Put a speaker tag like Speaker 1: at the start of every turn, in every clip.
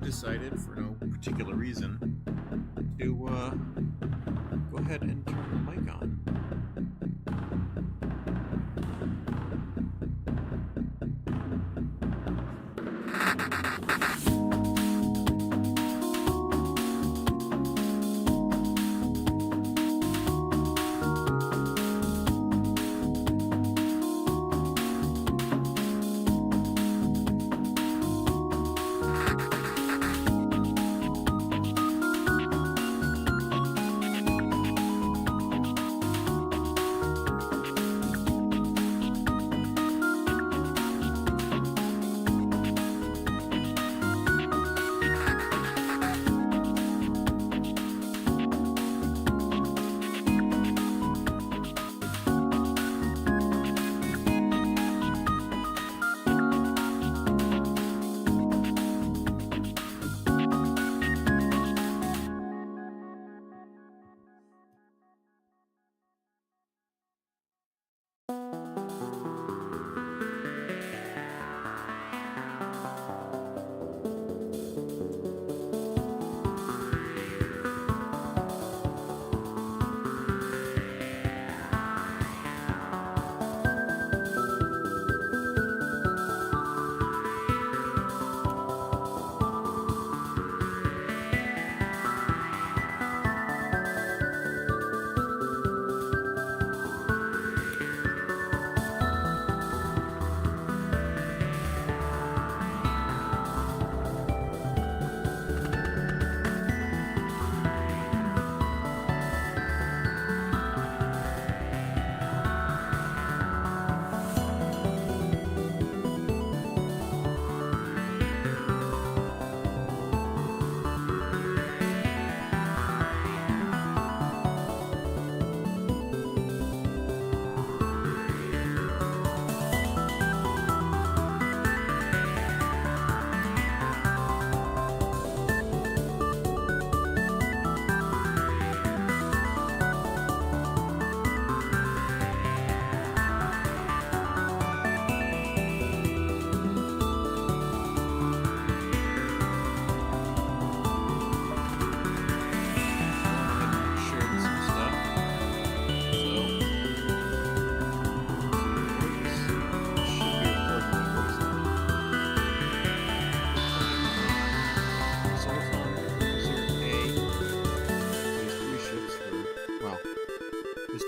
Speaker 1: decided, for no particular reason, to go ahead and turn the mic on.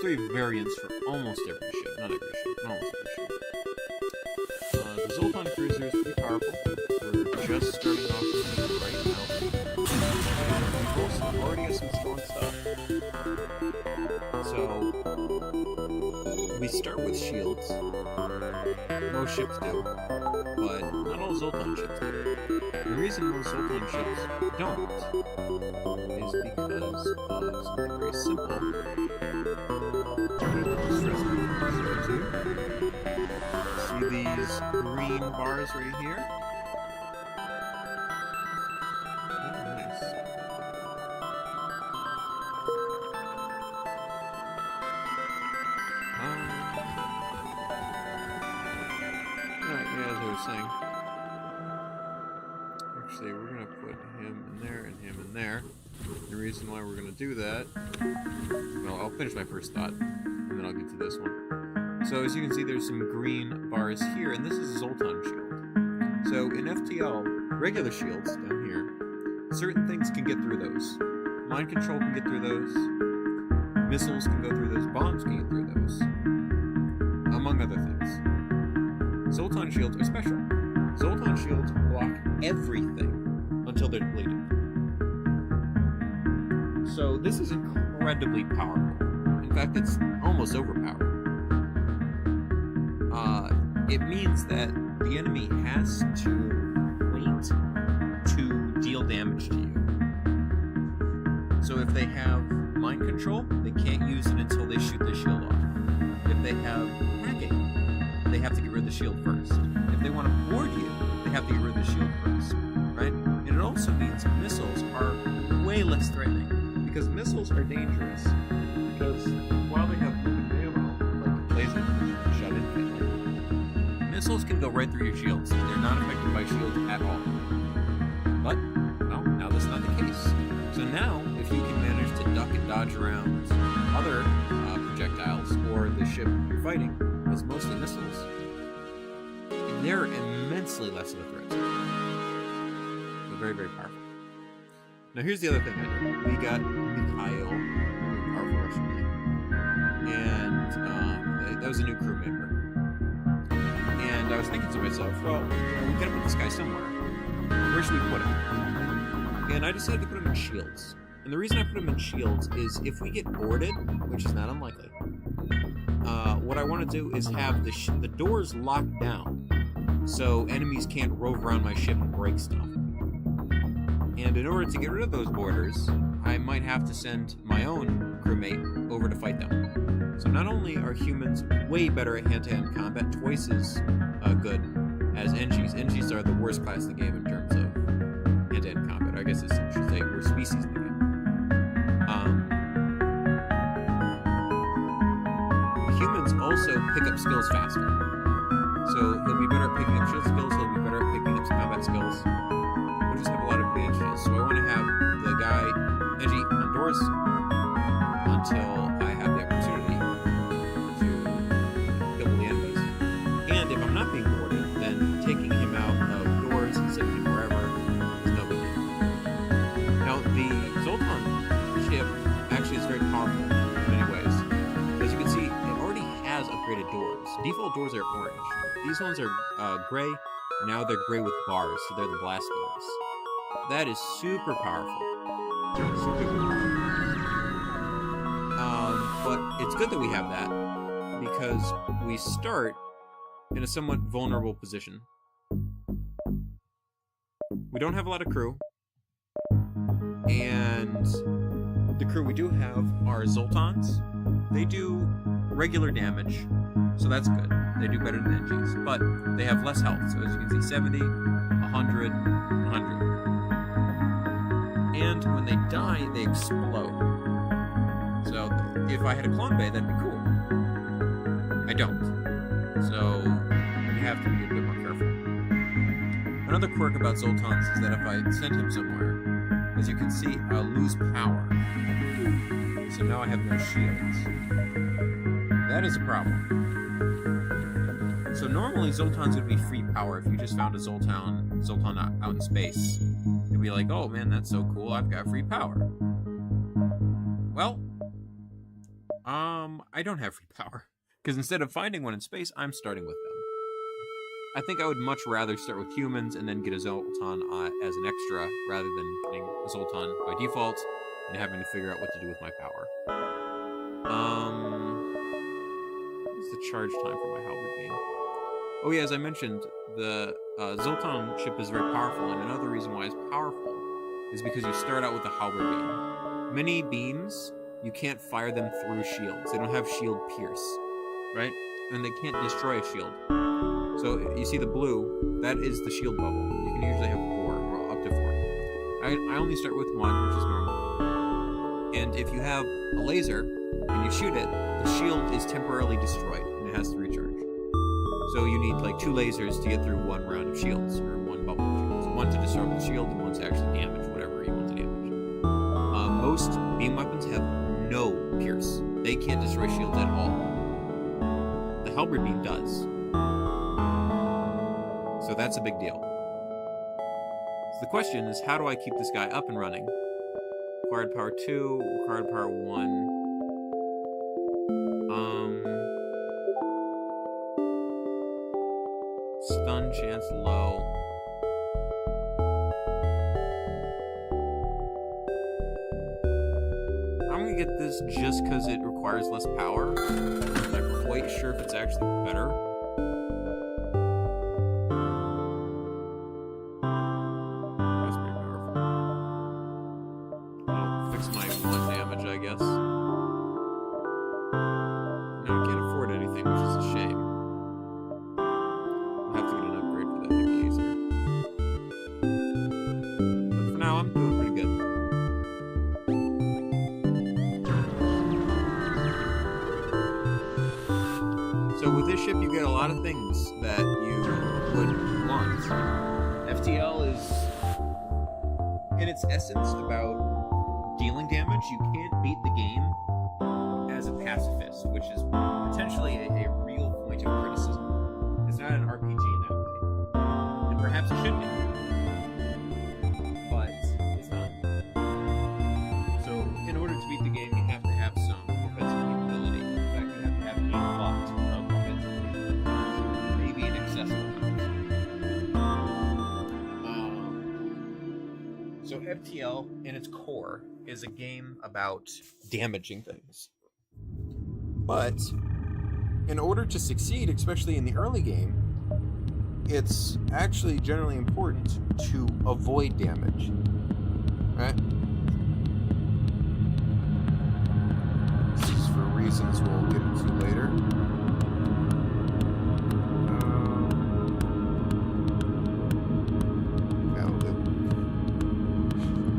Speaker 1: Three variants for almost every ship. Not every ship, but almost every ship. The Zoltan cruiser is pretty powerful. We're just starting off with it right now. We've also already got some strong stuff. So, we start with shields. Most ships do. But not all Zoltan ships do. The reason most Zoltan ships don't is because of something very simple. See these green bars right here? Oh, nice. Alright, yeah, as I was saying. Actually, we're gonna put him in there and him in there. The reason why we're gonna do that... Well, I'll finish my first thought, and then I'll get to this one. So as you can see, there's some green bars here, and this is a Zoltan shield. So in FTL, regular shields down here, certain things can get through those. Mind control can get through those. Missiles can go through those. Bombs can get through those. Among other things. Zoltan shields are special. Zoltan shields block everything until they're depleted. So this is incredibly powerful. In fact, it's almost overpowered. It means that the enemy has to wait to deal damage to you. So if they have mind control, they can't use it until they shoot the shield off. If they have hacking, they have to get rid of the shield first. If they want to board you, they have to get rid of the shield first, right? And it also means missiles are way less threatening, because missiles are dangerous because while they have ammo, like laser, shot infinitely, missiles can go right through your shields. They're not affected by shields at all. But So now, if you can manage to duck and dodge around other projectiles, or the ship you're fighting is mostly missiles, they're immensely less of a threat. So very, very powerful. Now here's the other thing I did. We got Mikhail, a powerful Russian name, and that was a new crew member. And I was thinking to myself, well, we gotta put this guy somewhere. Where should we put him? And I decided to put him in shields. And the reason I put him in shields is if we get boarded, which is not unlikely, what I want to do is have the doors locked down so enemies can't rove around my ship and break stuff. And in order to get rid of those boarders, I might have to send my own crewmate over to fight them. So not only are humans way better at hand-to-hand combat, twice as good as NGs. NGs are the worst class in the game in terms of hand-to-hand combat. I guess I should say worst species in the game. Humans also pick up skills faster. So he'll be better at picking up shield skills, he'll be better at picking up combat skills. We'll just have a lot of advantages. So I want to have the guy, Edgy, on doors until I have the opportunity to kill the enemies. And if I'm not being boarded, then taking him out of doors and sending him wherever is no big deal. Now, the Zoltan ship actually is very powerful in many ways. As you can see, it already has upgraded doors. Default doors are orange. These ones are gray. Now they're gray with bars, so they're the blast doors. That is super powerful. Super powerful. But it's good that we have that, because we start in a somewhat vulnerable position. We don't have a lot of crew, and the crew we do have are Zoltans. They do regular damage, so that's good. They do better than NGs, but they have less health. So as you can see, 70, 100, 100. And when they die, they explode. So if I had a clone bay, that'd be cool. I don't. So you have to be a bit more careful. Another quirk about Zoltans is that if I send him somewhere, as you can see, I'll lose power. So now I have no shields. That is a problem. So normally Zoltans would be free power. If you just found a Zoltan out in space, you'd be like, oh man, that's so cool, I've got free power. Well, I don't have free power. Because instead of finding one in space, I'm starting with them. I think I would much rather start with humans and then get a Zoltan as an extra, rather than getting a Zoltan by default and having to figure out what to do with my power. What's the charge time for my halberd beam? Oh yeah, as I mentioned, the Zoltan ship is very powerful, and another reason why it's powerful is because you start out with a halberd beam. Many beams, you can't fire them through shields. They don't have shield pierce, right? And they can't destroy a shield. So you see the blue, that is the shield bubble. You can usually have 4, or up to 4. I only start with 1, which is normal. And if you have a laser, and you shoot it, the shield is temporarily destroyed, and it has to recharge. So you need like 2 lasers to get through 1 round of shields, or 1 bubble of shields. 1 to destroy the shield, and 1 to actually damage whatever you want to damage. Most beam weapons have no pierce. They can't destroy shields at all. The halberd beam does. So that's a big deal. So the question is, how do I keep this guy up and running? Required power 2, required power 1. Stun chance low. I'm gonna get this just because it requires less power. I'm not quite sure if it's actually better. That's pretty powerful. I'll fix my 1 damage, I guess. Now I can't afford anything, which is a shame. I'll have to get an upgrade for that heavy laser. But for now, I'm doing pretty good. So with this ship, you get a lot of things that you would want. FTL is, in its essence, about dealing damage, you can't beat the game as a pacifist, which is potentially a real point of criticism. It's not an RPG in that way. And perhaps it should be. But it's not. So, in order to beat the game, you have to have some offensive capability. In fact, you have to have a lot of offensive capability. Maybe an excessive amount. So FTL, in its core, is a game about damaging things. But in order to succeed, especially in the early game, it's actually generally important to avoid damage. Right? This is for reasons we'll get into later.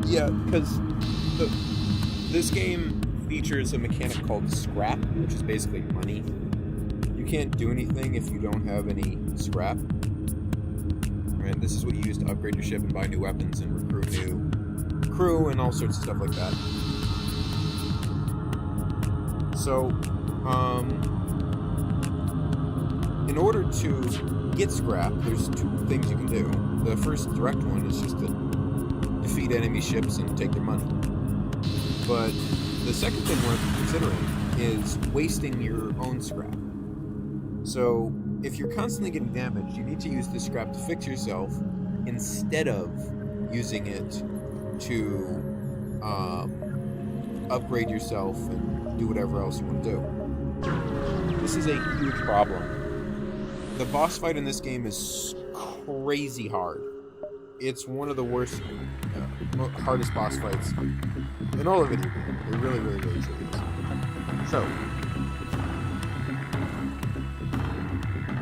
Speaker 1: Yeah, because this game features a mechanic called scrap, which is basically money. You can't do anything if you don't have any scrap. And this is what you use to upgrade your ship and buy new weapons and recruit new crew and all sorts of stuff like that. So, in order to get scrap, there's two things you can do. The first direct one is just to defeat enemy ships and take their money. But the second thing worth considering is wasting your own scrap. So, if you're constantly getting damaged, you need to use this scrap to fix yourself instead of using it to upgrade yourself and do whatever else you want to do. This is a huge problem. The boss fight in this game is crazy hard. It's one of the worst, hardest boss fights in all of video game. It really, really, really truly is. So,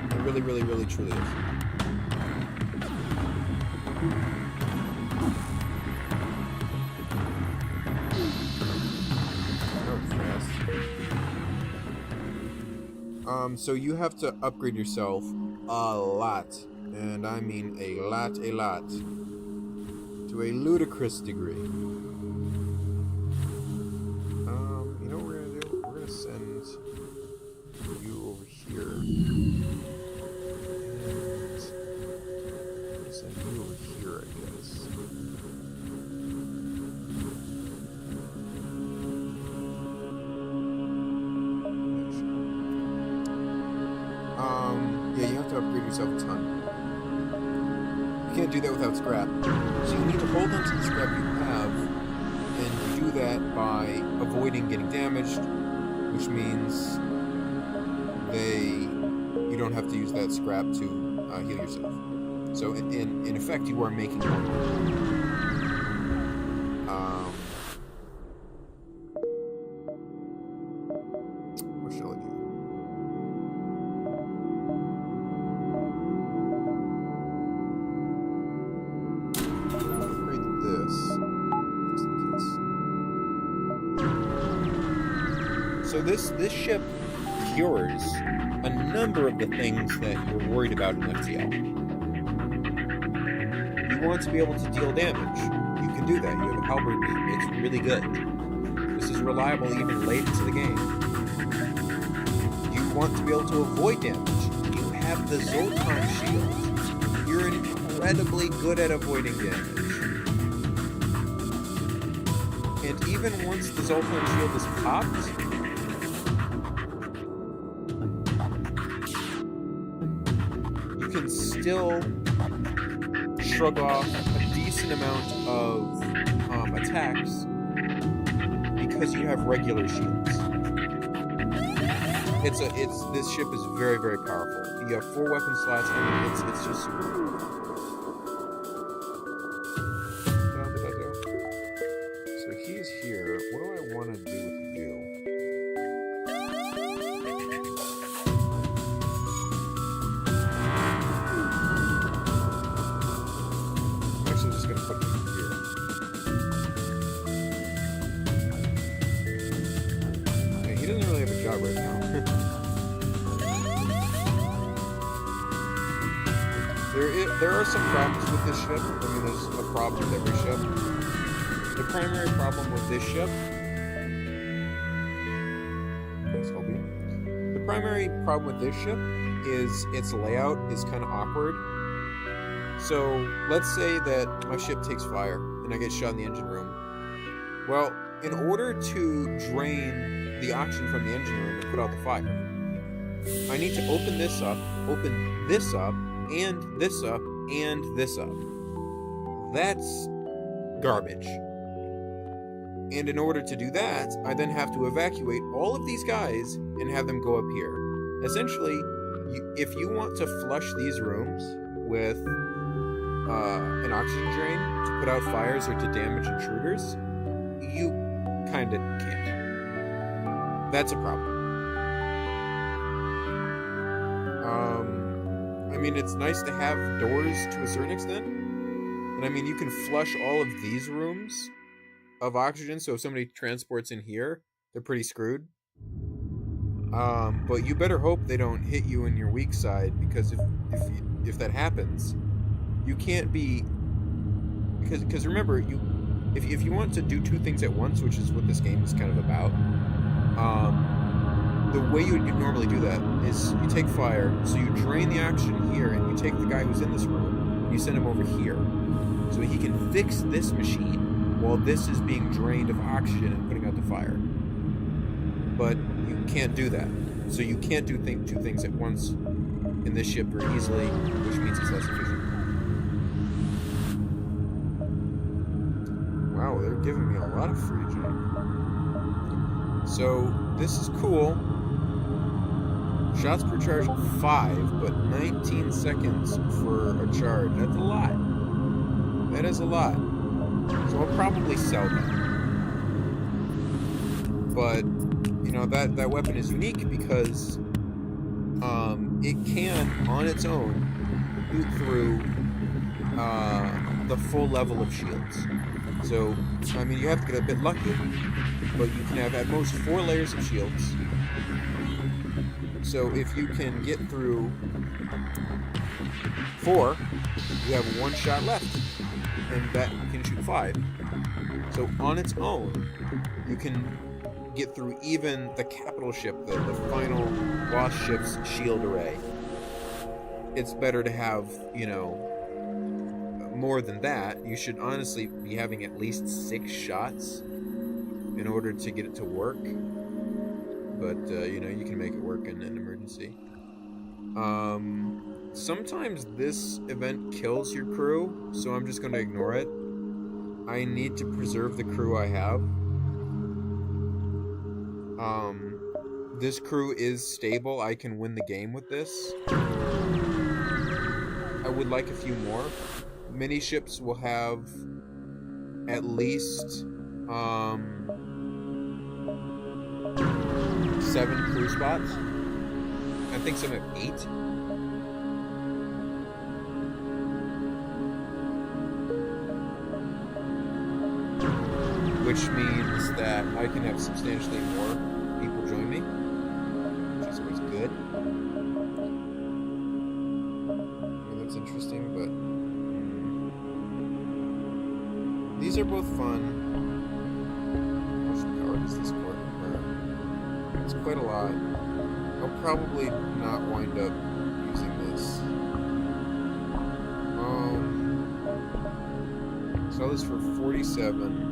Speaker 1: it really, really, really, truly is. So you have to upgrade yourself a lot. And I mean a lot, to a ludicrous degree. You know what we're gonna do? We're gonna send you over here. And we're gonna send you over here, I guess. Yeah, you have to upgrade yourself a ton. You can't do that without scrap. So you need to hold on to the scrap you have, and do that by avoiding getting damaged, which means you don't have to use that scrap to heal yourself. So in effect, you are making money. What shall I do? So this ship cures a number of the things that you're worried about in FTL. You want to be able to deal damage. You can do that. You have a halberd beam. It's really good. This is reliable even late into the game. You want to be able to avoid damage. You have the Zoltan shield. You're incredibly good at avoiding damage. And even once the Zoltan shield is popped, you can still shrug off a decent amount of attacks because you have regular shields. This ship is very, very powerful. You have 4 weapon slots, and it's just super cool. What did I do? So he's here. What do I want to do with you? I'm actually just gonna put him here. Yeah, he doesn't really have a job right now. There are some problems with this ship. I mean, there's a problem with every ship. The primary problem with this ship... Thanks, Hobie. The primary problem with this ship is its layout is kind of awkward. So, let's say that my ship takes fire and I get shot in the engine room. Well, in order to drain the oxygen from the engine room and put out the fire, I need to open this up, and this up, and this up. That's garbage. And in order to do that, I then have to evacuate all of these guys and have them go up here. Essentially, if you want to flush these rooms with an oxygen drain to put out fires or to damage intruders, you kinda can't. That's a problem. I mean, it's nice to have doors to a certain extent. And I mean, you can flush all of these rooms of oxygen, so if somebody transports in here, they're pretty screwed. But you better hope they don't hit you in your weak side, because if that happens, you can't be... Because remember, if you want to do two things at once, which is what this game is kind of about, the way you would normally do that is you take fire, so you drain the oxygen here, and you take the guy who's in this room, and you send him over here, so he can fix this machine while this is being drained of oxygen and putting out the fire. But you can't do that. So you can't do two things at once in this ship very easily, which means it's less efficient. Wow, they're giving me a lot of free junk. So, this is cool. Shots per charge 5, but 19 seconds for a charge. That's a lot. That is a lot. So I'll probably sell that. But, you know, that weapon is unique because it can, on its own, boot through the full level of shields. So, I mean, you have to get a bit lucky, but you can have at most 4 layers of shields. So if you can get through 4, you have 1 shot left, and that can shoot 5. So on its own, you can get through even the capital ship, the final boss ship's shield array. It's better to have, you know, more than that. You should honestly be having at least 6 shots in order to get it to work. But, you know, you can make it work in an emergency. Sometimes this event kills your crew, so I'm just going to ignore it. I need to preserve the crew I have. This crew is stable. I can win the game with this. I would like a few more. Many ships will have at least 7 crew spots. I think some have 8. Which means that I can have substantially more people join me, which is always good. I mean, that's interesting, but these are both fun. How much power does this cord require? It's quite a lot. I'll probably not wind up using this. Sell this for 47.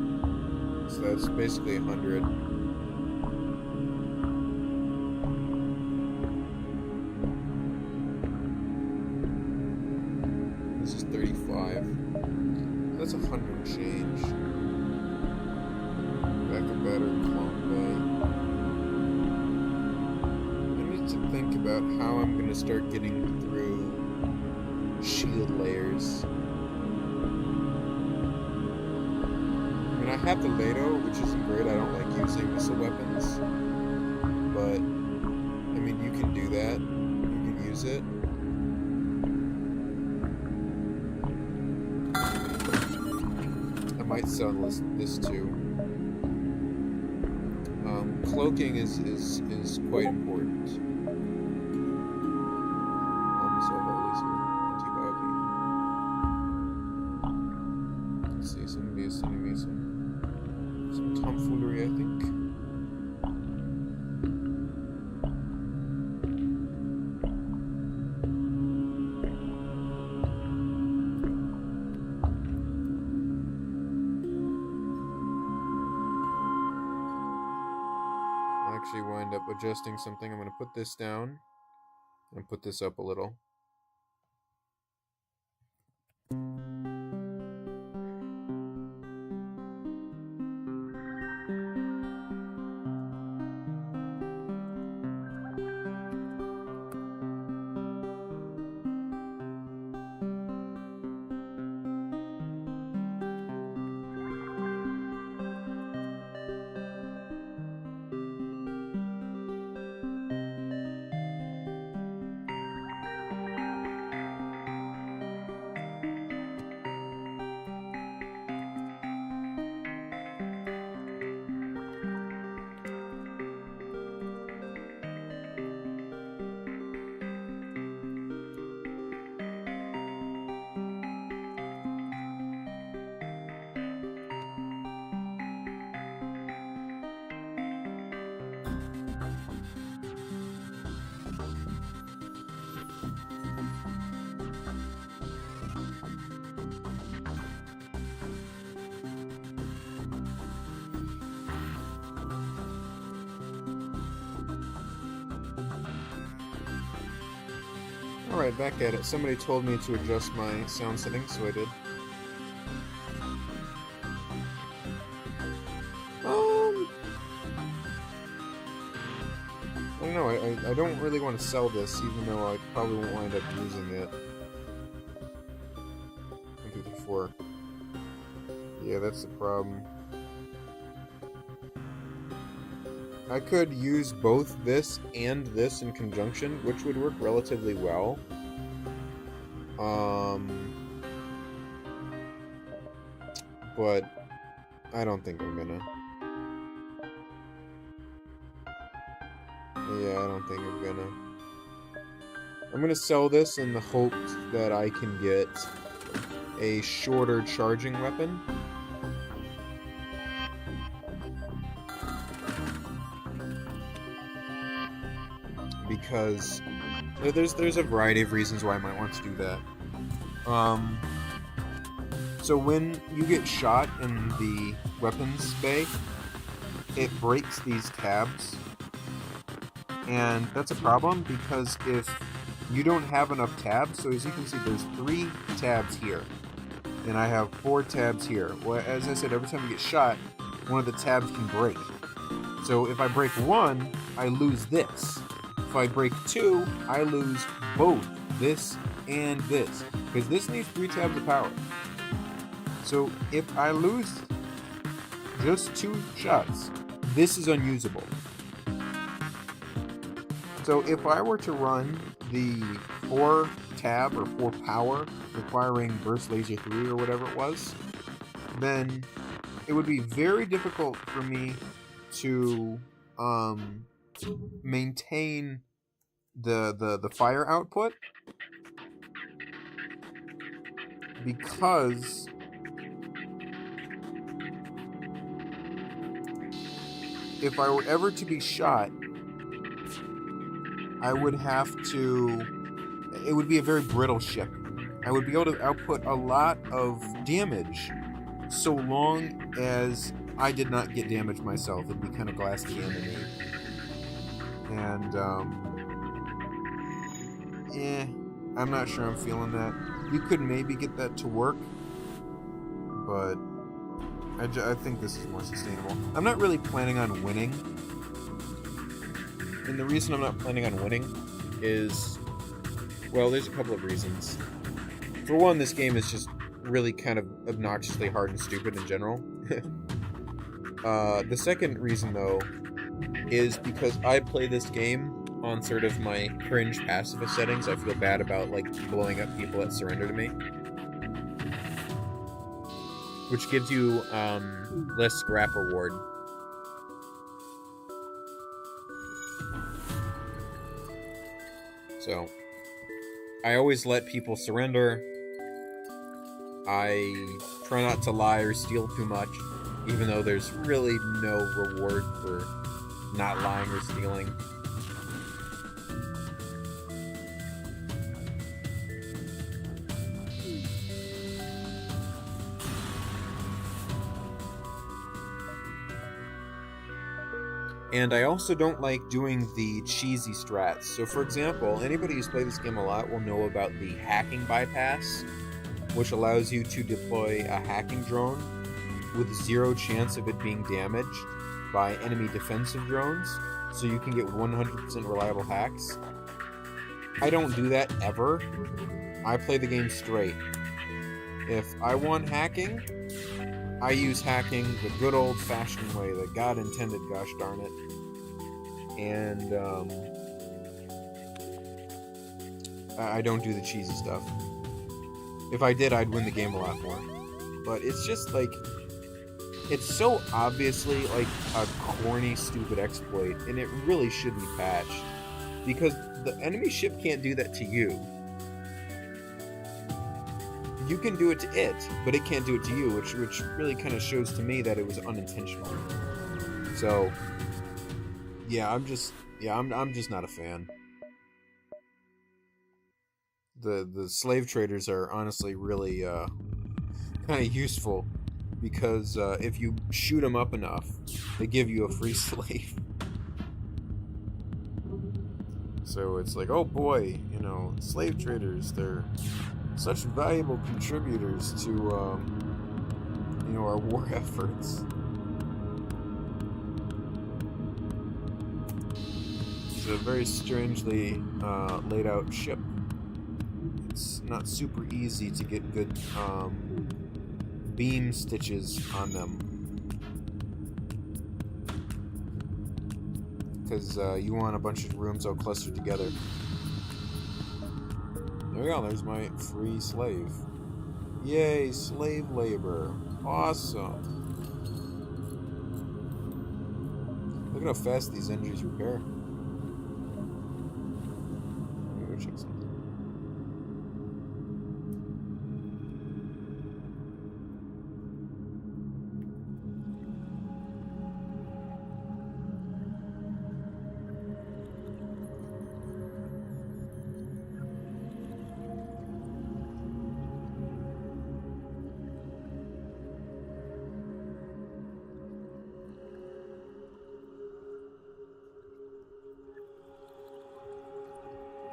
Speaker 1: So that's basically 100. This is 35. That's 100 and change. Backup battery, clone bay. I need to think about how I'm going to start getting through shield layers. I have the Lado, which isn't great. I don't like using missile weapons. But, I mean, you can do that. You can use it. I might sell this too. Cloaking is quite important. Let's see, somebody is sending me some actually wind up adjusting something. I'm going to put this down and put this up a little. Alright, back at it. Somebody told me to adjust my sound settings, so I did. I don't know, I don't really want to sell this, even though I probably won't wind up using it. 1, 2, 3, 4. Yeah, that's the problem. I could use both this and this in conjunction, which would work relatively well. But I don't think I'm gonna. Yeah, I don't think I'm gonna. I'm gonna sell this in the hope that I can get a shorter charging weapon. Because there's a variety of reasons why I might want to do that. So when you get shot in the weapons bay, it breaks these tabs. And that's a problem because if you don't have enough tabs, so as you can see there's 3 tabs here. And I have 4 tabs here. Well, as I said, every time you get shot, one of the tabs can break. So if I break 1, I lose this. If I break 2, I lose both this and this. Because this needs 3 tabs of power. So if I lose just 2 shots, this is unusable. So if I were to run the 4 tab or 4 power requiring burst laser 3 or whatever it was, then it would be very difficult for me to maintain the fire output, because if I were ever to be shot, I would have to... It would be a very brittle ship. I would be able to output a lot of damage so long as I did not get damaged myself. It'd be kind of glass contaminated. And, I'm not sure I'm feeling that. You could maybe get that to work, but I think this is more sustainable. I'm not really planning on winning. And the reason I'm not planning on winning is, well, there's a couple of reasons. For one, this game is just really kind of obnoxiously hard and stupid in general. The second reason, though, is because I play this game on sort of my cringe pacifist settings. I feel bad about, like, blowing up people that surrender to me. Which gives you, less scrap reward. So, I always let people surrender. I try not to lie or steal too much, even though there's really no reward for not lying or stealing. And I also don't like doing the cheesy strats. So for example, anybody who's played this game a lot will know about the hacking bypass, which allows you to deploy a hacking drone with 0 chance of it being damaged by enemy defensive drones, so you can get 100% reliable hacks. I don't do that ever. I play the game straight. If I want hacking, I use hacking the good old-fashioned way that God intended, gosh darn it. And I don't do the cheesy stuff. If I did, I'd win the game a lot more. But it's just like, it's so obviously like a corny, stupid exploit, and it really should be patched. Because the enemy ship can't do that to you. You can do it to it, but it can't do it to you, which really kind of shows to me that it was unintentional. So, yeah, I'm just not a fan. The slave traders are honestly really kind of useful, because if you shoot them up enough, they give you a free slave. So it's like, oh boy, you know, slave traders, they're such valuable contributors to, you know, our war efforts. It's a very strangely laid out ship. It's not super easy to get good beam stitches on them, because you want a bunch of rooms all clustered together. There we go, there's my free slave. Yay, slave labor. Awesome. Look at how fast these engines repair. Let me go check something.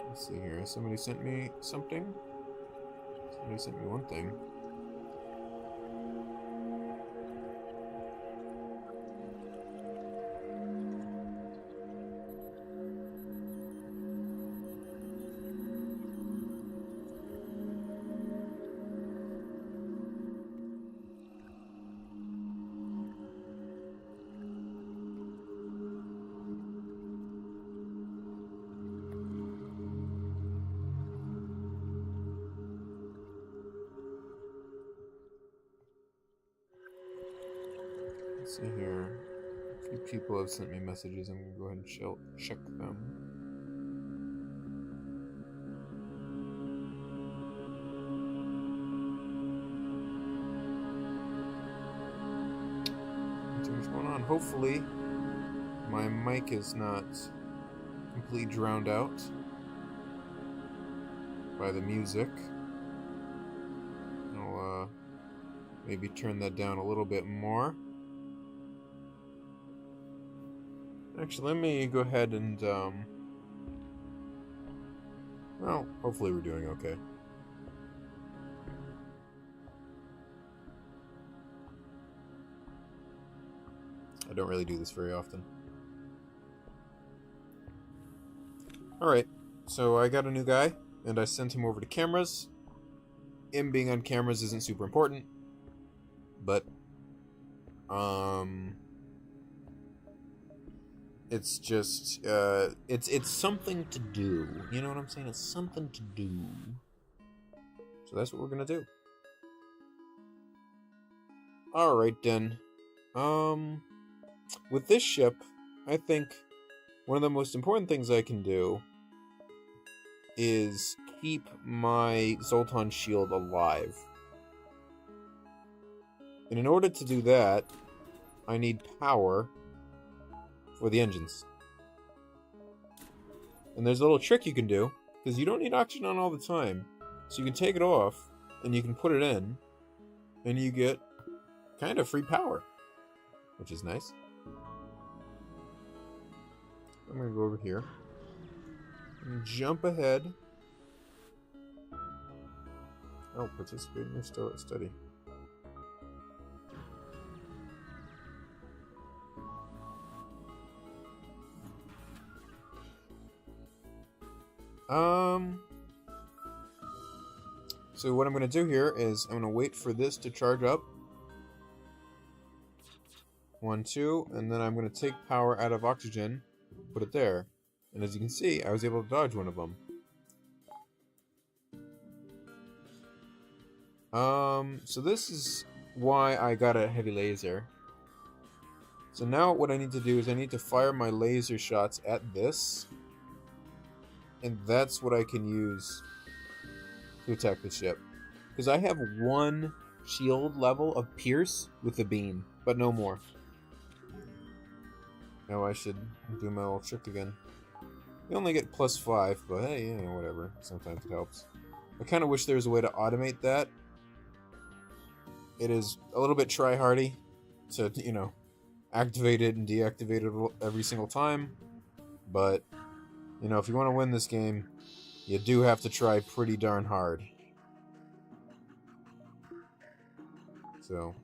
Speaker 1: Let's see here. Somebody sent me something. Somebody sent me one thing. Let's see here. A few people have sent me messages. I'm going to go ahead and check them. Not too much going on. Hopefully, my mic is not completely drowned out by the music. I'll maybe turn that down a little bit more. Actually, let me go ahead and, well, hopefully we're doing okay. I don't really do this very often. Alright, so I got a new guy, and I sent him over to cameras. Him being on cameras isn't super important, but, it's just, it's something to do. You know what I'm saying? It's something to do. So that's what we're gonna do. Alright then. With this ship, I think one of the most important things I can do is keep my Zoltan shield alive. And in order to do that, I need power for the engines. And there's a little trick you can do, because you don't need oxygen on all the time. So you can take it off, and you can put it in, and you get kind of free power, which is nice. I'm gonna go over here and jump ahead. Oh, participate in your study. So what I'm going to do here is I'm going to wait for this to charge up. 1, 2, and then I'm going to take power out of oxygen, put it there. And as you can see, I was able to dodge one of them. So this is why I got a heavy laser. So now what I need to do is I need to fire my laser shots at this. And that's what I can use to attack the ship. Because I have 1 shield level of pierce with the beam, but no more. Now I should do my little trick again. You only get +5, but hey, you know, whatever. Sometimes it helps. I kind of wish there was a way to automate that. It is a little bit try-hardy to, you know, activate it and deactivate it every single time. But, you know, if you want to win this game, you do have to try pretty darn hard. So,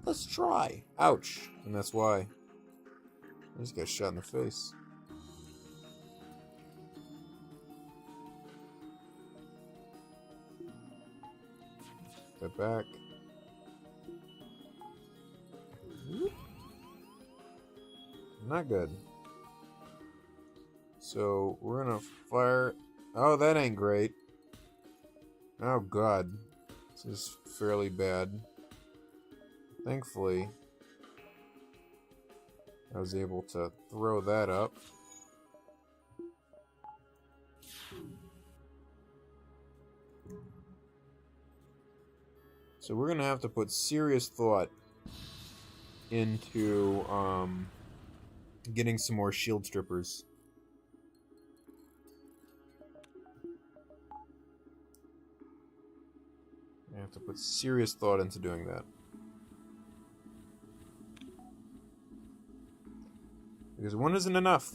Speaker 1: let's try. Ouch. And that's why. I just got shot in the face. Step back. Not good. So, we're gonna fire... Oh, that ain't great. Oh, God. This is fairly bad. Thankfully, I was able to throw that up. So we're gonna have to put serious thought into getting some more shield strippers. I have to put serious thought into doing that. Because 1 isn't enough.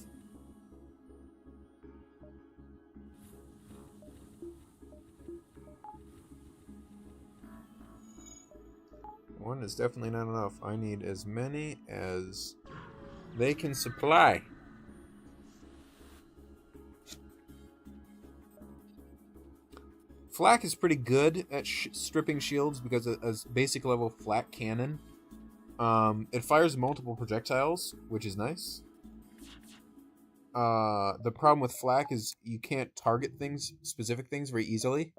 Speaker 1: One is definitely not enough. I need as many as they can supply. Flak is pretty good at stripping shields because as basic level flak cannon, it fires multiple projectiles, which is nice. The problem with flak is you can't target things, specific things, very easily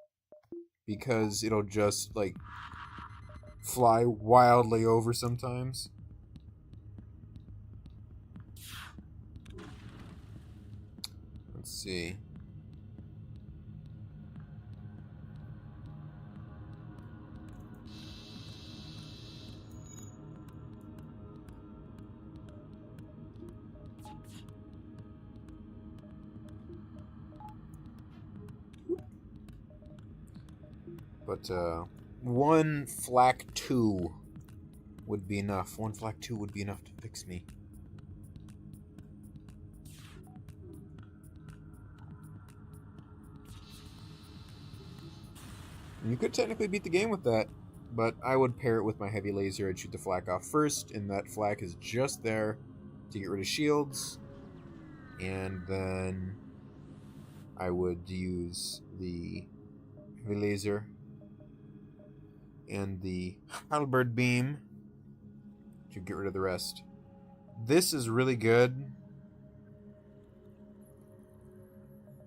Speaker 1: because it'll just like fly wildly over sometimes. Let's see. But 1 flak 2 would be enough. 1 flak 2 would be enough to fix me. You could technically beat the game with that, but I would pair it with my heavy laser. I'd shoot the flak off first, and that flak is just there to get rid of shields. And then I would use the heavy laser and the halberd beam to get rid of the rest. This is really good.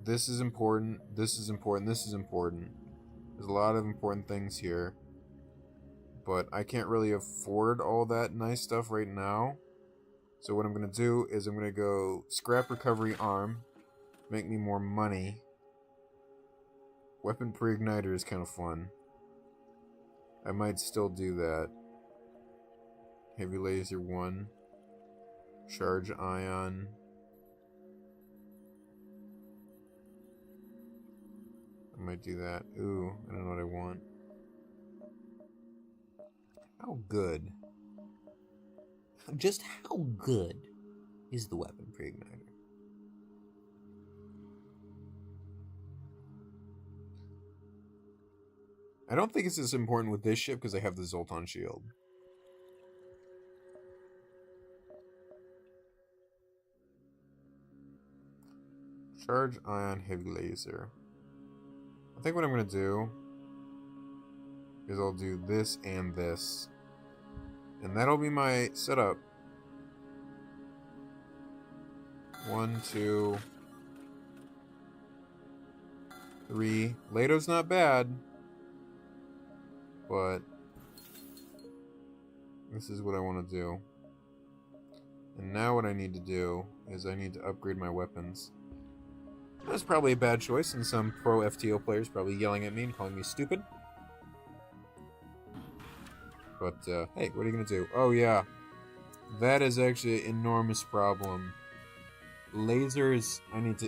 Speaker 1: This is important. This is important. This is important. There's a lot of important things here. But I can't really afford all that nice stuff right now. So what I'm going to do is I'm going to go scrap recovery arm. Make me more money. Weapon pre-igniter is kind of fun. I might still do that. Heavy laser 1. Charge ion. I might do that. Ooh, I don't know what I want. How good? Just how good is the weapon pre-igniter. I don't think it's as important with this ship because I have the Zoltan shield. Charge ion heavy laser. I think what I'm going to do is I'll do this and this. And that'll be my setup. 1, 2, 3. Lado's not bad. But this is what I want to do. And now what I need to do is I need to upgrade my weapons. That's probably a bad choice, and some pro FTL players probably yelling at me and calling me stupid. But, hey, what are you going to do? Oh, yeah. That is actually an enormous problem. Lasers,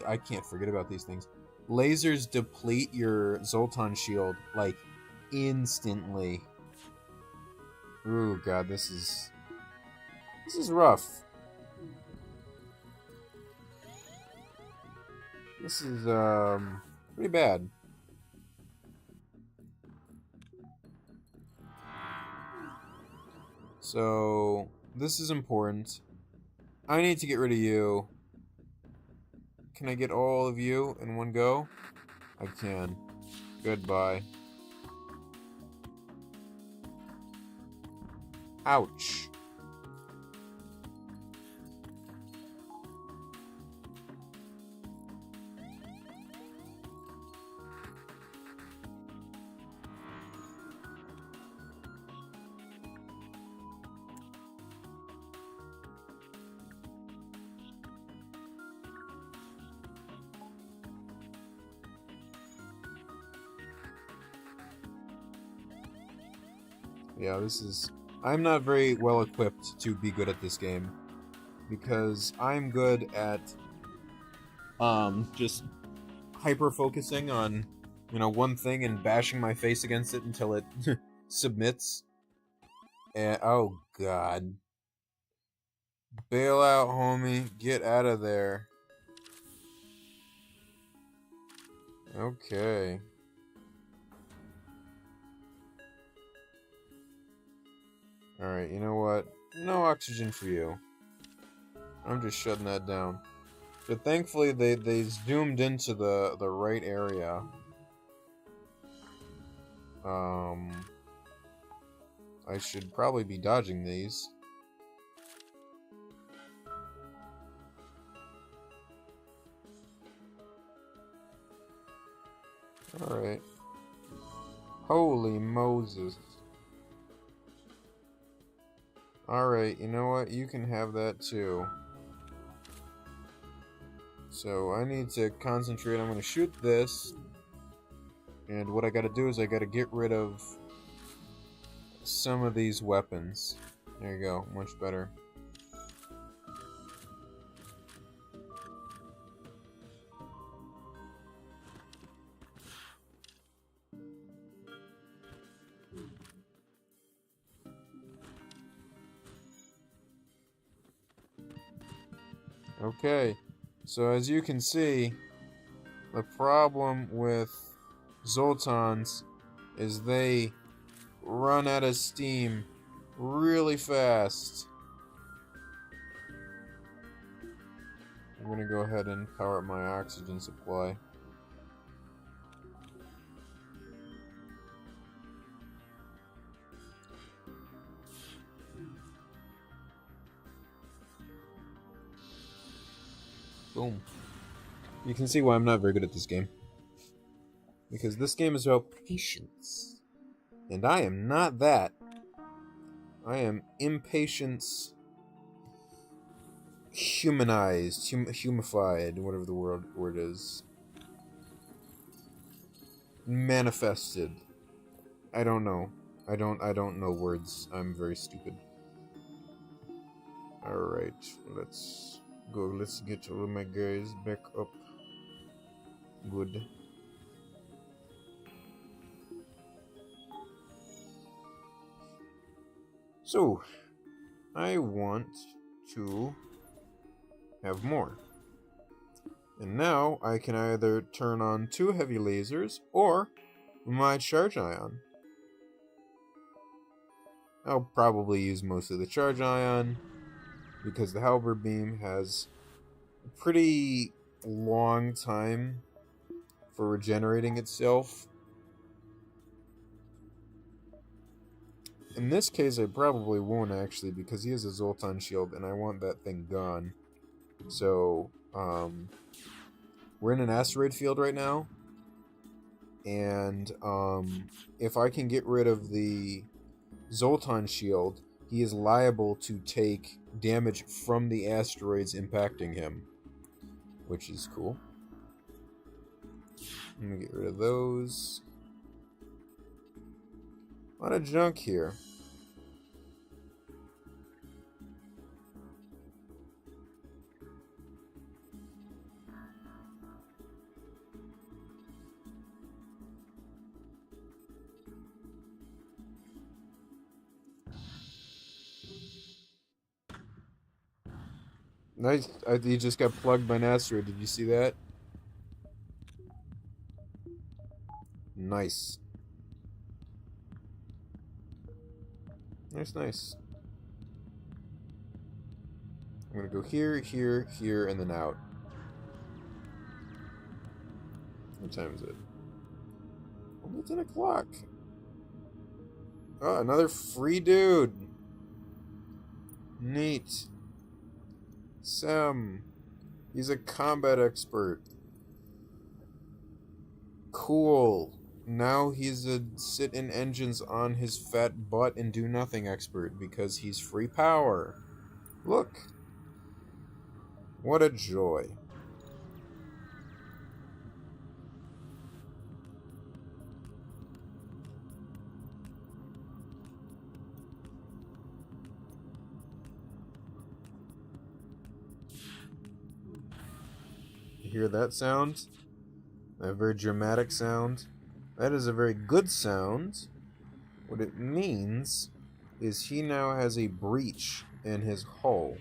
Speaker 1: I can't forget about these things. Lasers deplete your Zoltan shield, like, instantly. Ooh, God, this is rough. This is, pretty bad. So, this is important. I need to get rid of you. Can I get all of you in one go? I can. Goodbye. Ouch. Yeah, I'm not very well equipped to be good at this game. Because I'm good at, just hyper-focusing on, one thing and bashing my face against it until it submits. And, oh, God. Bail out, homie. Get out of there. Okay. Alright, you know what? No oxygen for you. I'm just shutting that down. But thankfully, they zoomed into the right area. I should probably be dodging these. Alright. Holy Moses. Alright, you know what? You can have that too. So I need to concentrate. I'm going to shoot this. And what I got to do is I got to get rid of some of these weapons. There you go. Much better. Okay, so as you can see, the problem with Zoltans is they run out of steam really fast. I'm gonna go ahead and power up my oxygen supply. Boom. You can see why I'm not very good at this game. Because this game is about patience. And I am not that. I am impatience humanized, humified, whatever the word is. Manifested. I don't know. I don't know words. I'm very stupid. Alright, let's go. Let's get all of my guys back up. Good. So, I want to have more. And now I can either turn on 2 heavy lasers or my charge ion. I'll probably use most of the charge ion because the halberd beam has a pretty long time for regenerating itself. In this case, I probably won't actually because he has a Zoltan shield and I want that thing gone. So, we're in an asteroid field right now. And if I can get rid of the Zoltan shield, he is liable to take damage from the asteroids impacting him, which is cool. Let me get rid of those. A lot of junk here. Nice. He just got plugged by an asteroid. Did you see that? Nice. Nice. I'm gonna go here, here, here, and then out. What time is it? Oh, it's 10 o'clock. Oh, another free dude. Neat. Sam. He's a combat expert. Cool. Now he's a sit in engines on his fat butt and do nothing expert because he's free power. Look. What a joy. You hear that sound? That very dramatic sound? That is a very good sound. What it means is he now has a breach in his hull.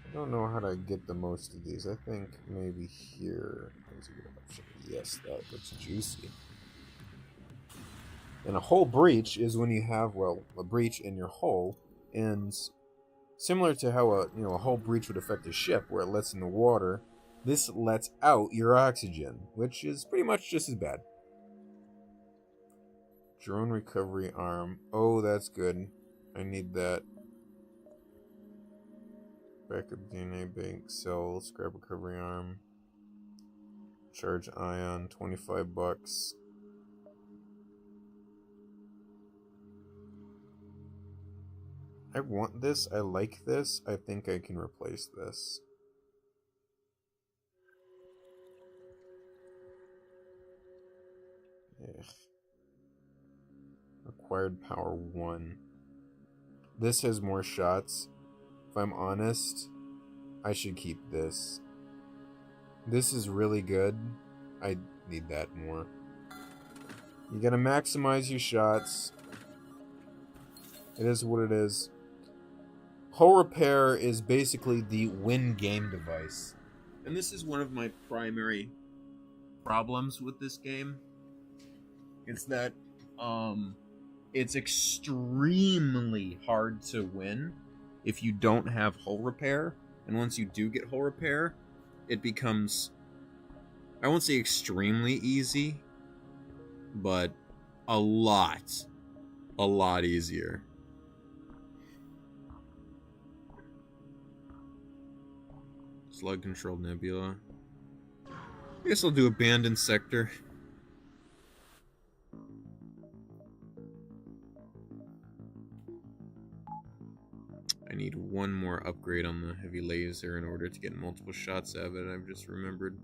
Speaker 1: I don't know how to get the most of these. I think maybe here is a good option. Yes, that looks juicy. And a hull breach is when you have, well, a breach in your hull, and similar to how a hull breach would affect a ship, where it lets in the water, this lets out your oxygen, which is pretty much just as bad. Drone recovery arm. Oh, that's good. I need that. Backup DNA bank cell, scrap recovery arm. Charge ion, $25. I want this. I like this. I think I can replace this. Ugh. Acquired power 1. This has more shots. If I'm honest, I should keep this. This is really good. I need that more. You gotta maximize your shots. It is what it is. Hull repair is basically the win game device. And this is one of my primary problems with this game. It's that it's extremely hard to win if you don't have hull repair. And once you do get hull repair, it becomes, I won't say extremely easy, but a lot easier. Slug controlled nebula. I guess I'll do abandoned sector. I need one more upgrade on the heavy laser in order to get multiple shots out of it. I've just remembered.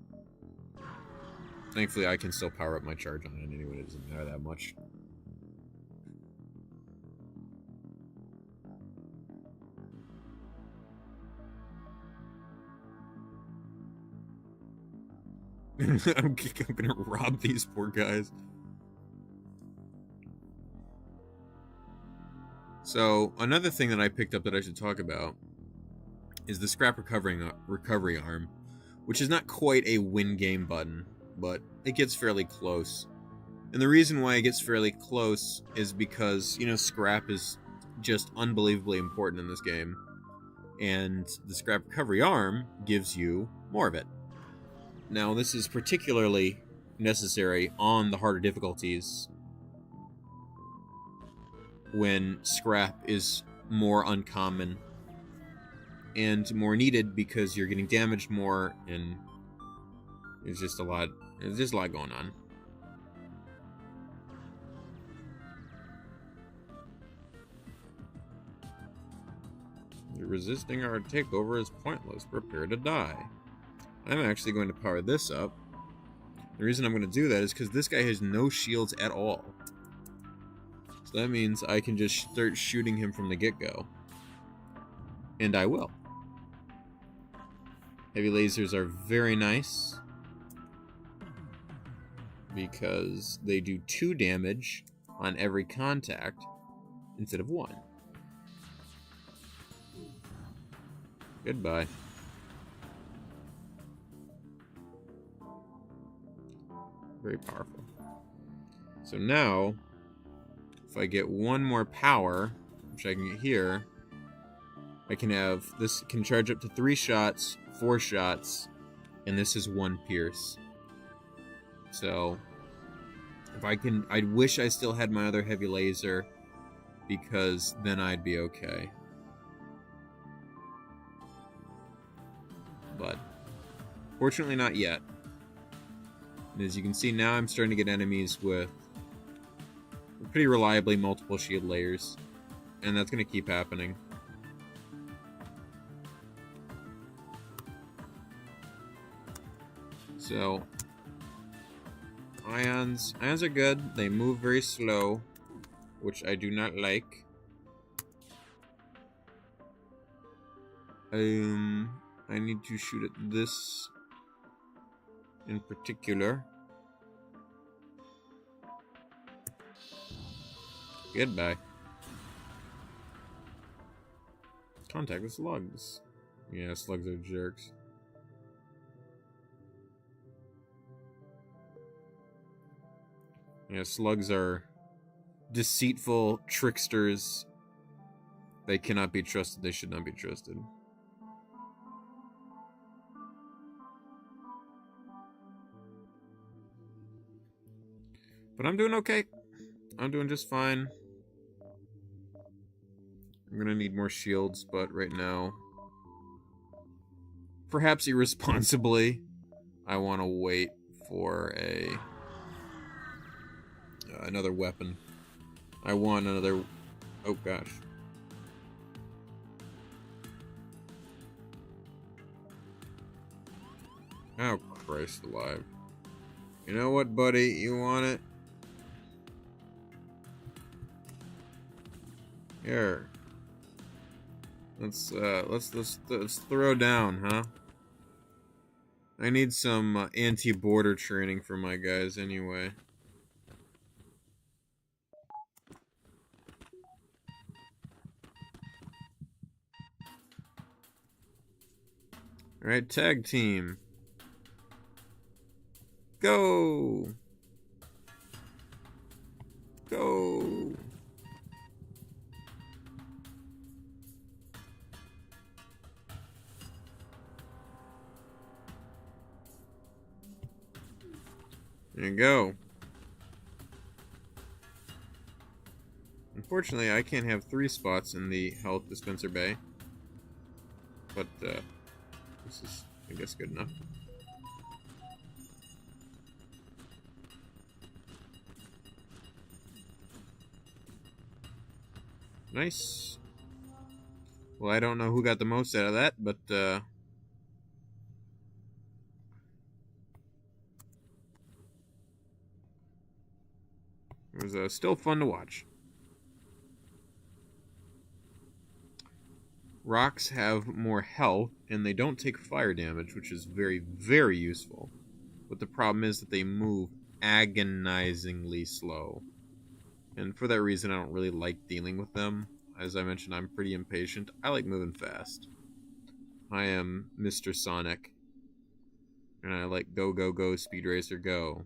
Speaker 1: Thankfully, I can still power up my charge on it anyway. It doesn't matter that much. I'm gonna rob these poor guys. So, another thing that I picked up that I should talk about is the scrap recovery arm, which is not quite a win game button, but it gets fairly close. And the reason why it gets fairly close is because, you know, scrap is just unbelievably important in this game. And the scrap recovery arm gives you more of it. Now, this is particularly necessary on the harder difficulties when scrap is more uncommon and more needed because you're getting damaged more, and there's just a lot going on. Resisting our takeover is pointless. Prepare to die. I'm actually going to power this up. The reason I'm going to do that is because this guy has no shields at all. So that means I can just start shooting him from the get-go. And I will. Heavy lasers are very nice because they do 2 damage on every contact instead of 1. Goodbye. Very powerful. So now, if I get 1 more power, which I can get here, I can have, this can charge up to 3 shots, 4 shots, and this is 1 pierce. So, if I can, I wish I still had my other heavy laser, because then I'd be okay. But fortunately not yet. And as you can see now, I'm starting to get enemies with pretty reliably multiple shield layers, and that's going to keep happening. So ions are good. They move very slow, which I do not like. I need to shoot at this in particular. Goodbye. Contact the slugs. Yeah, slugs are jerks. Yeah, slugs are deceitful tricksters. They cannot be trusted. They should not be trusted. But I'm doing okay. I'm doing just fine. I'm gonna need more shields, but right now, perhaps irresponsibly, I want to wait for another weapon. I want another... Oh gosh. Oh Christ alive. You know what, buddy? You want it? Here. Let's throw down, huh? I need some anti-border training for my guys anyway. Alright, tag team. Go! Go! There you go. Unfortunately, I can't have 3 spots in the health dispenser bay. But, this is, I guess, good enough. Nice. Well, I don't know who got the most out of that, but, it was still fun to watch. Rocks have more health, and they don't take fire damage, which is very, very useful. But the problem is that they move agonizingly slow. And for that reason, I don't really like dealing with them. As I mentioned, I'm pretty impatient. I like moving fast. I am Mr. Sonic. And I like go, go, go, Speed Racer, go.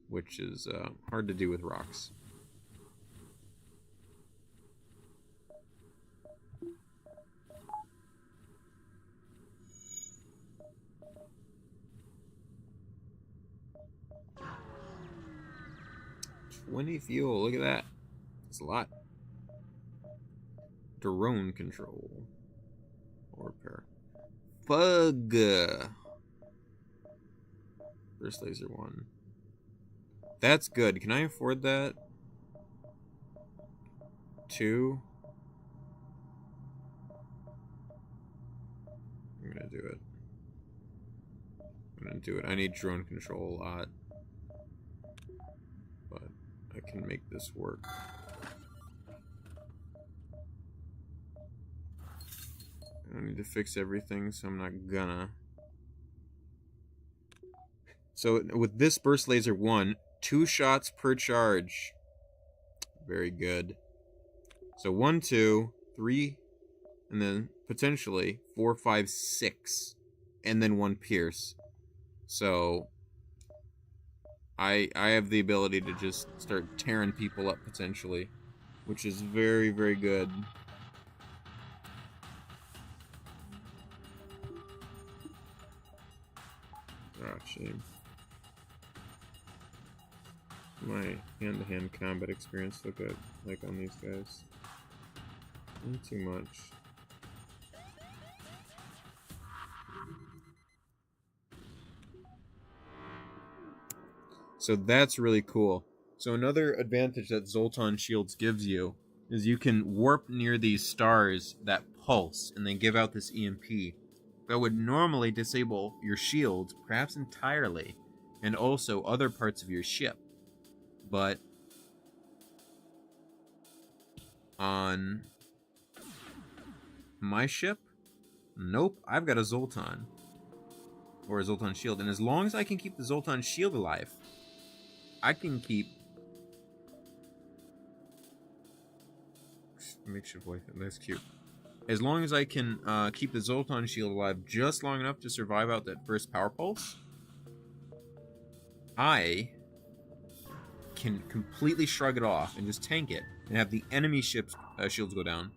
Speaker 1: Which is hard to do with rocks. $20 fuel, look at that. That's a lot. Drone control. Or repair. Bug. Burst laser 1. That's good. Can I afford that? 2. I'm gonna do it. I'm gonna do it. I need drone control a lot. But I can make this work. I don't need to fix everything, so I'm not gonna. So with this burst laser 1, 2 shots per charge. Very good. So 1, 2, 3, and then potentially 4, 5, 6, and then 1 pierce. So I have the ability to just start tearing people up potentially, which is very, very good. Oh, shame. My hand-to-hand combat experience look at like on these guys. Not too much. So that's really cool. So another advantage that Zoltan Shields gives you is you can warp near these stars that pulse and they give out this EMP that would normally disable your shields, perhaps entirely, and also other parts of your ship. But on my ship, nope, I've got a Zoltan. Or a Zoltan shield. And as long as I can keep the Zoltan shield alive, I can keep... Makeshift life, that's cute. As long as I can keep the Zoltan shield alive just long enough to survive out that first power pulse, I can completely shrug it off and just tank it and have the enemy ship's shields go down.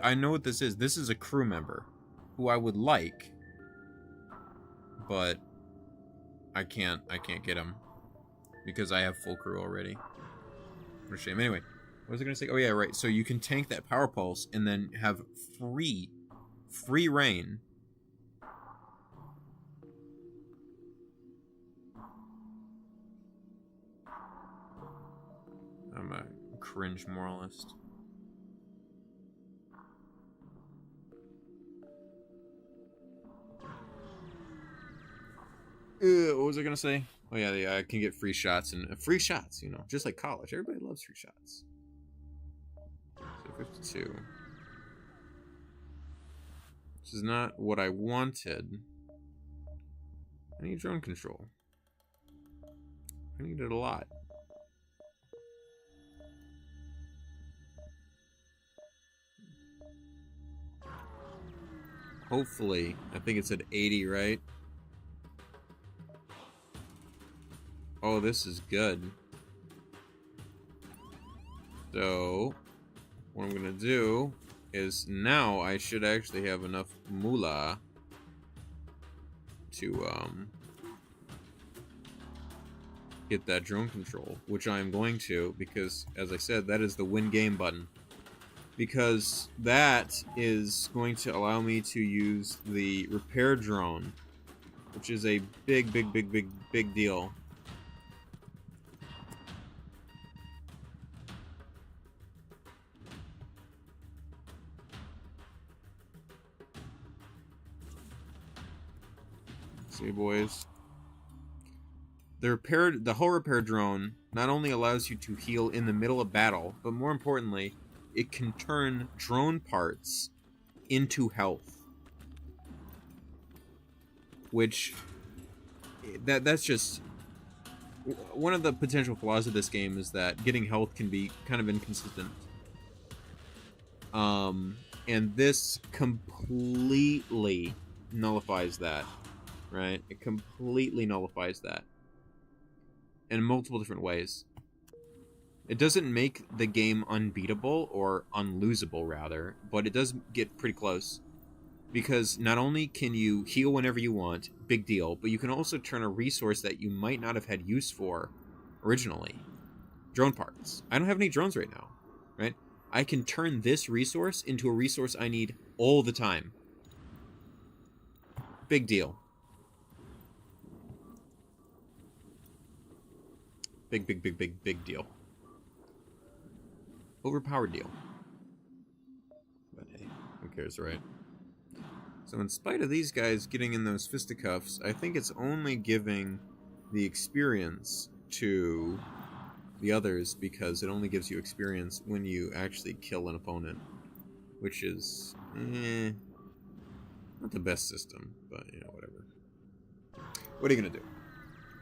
Speaker 1: I know what this is. This is a crew member who I would like, but I can't get him because I have full crew already. What a shame. Anyway, what was I gonna say? Oh yeah, right. So you can tank that power pulse and then have free reign. I'm a cringe moralist. What was I gonna say? Oh yeah, I can get free shots and free shots. You know, just like college. Everybody loves free shots. So 52. This is not what I wanted. I need drone control. I need it a lot. Hopefully, I think it's at 80, right? Oh, this is good. So, what I'm gonna do is now I should actually have enough moolah to get that drone control, which I am going to, because as I said, that is the win game button. Because that is going to allow me to use the repair drone, which is a big deal. See, boys. The hull repair drone not only allows you to heal in the middle of battle, but more importantly, it can turn drone parts into health. Which that's just one of the potential flaws of this game is that getting health can be kind of inconsistent. And this completely nullifies that, right? It completely nullifies that in multiple different ways. It doesn't make the game unbeatable, or unlosable rather, but it does get pretty close. Because not only can you heal whenever you want, big deal, but you can also turn a resource that you might not have had use for originally. Drone parts. I don't have any drones right now, right? I can turn this resource into a resource I need all the time. Big deal. Big deal. Overpowered deal. But hey, who cares, right? So in spite of these guys getting in those fisticuffs, I think it's only giving the experience to the others, because it only gives you experience when you actually kill an opponent. Which is, not the best system, but, you know, whatever. What are you gonna do?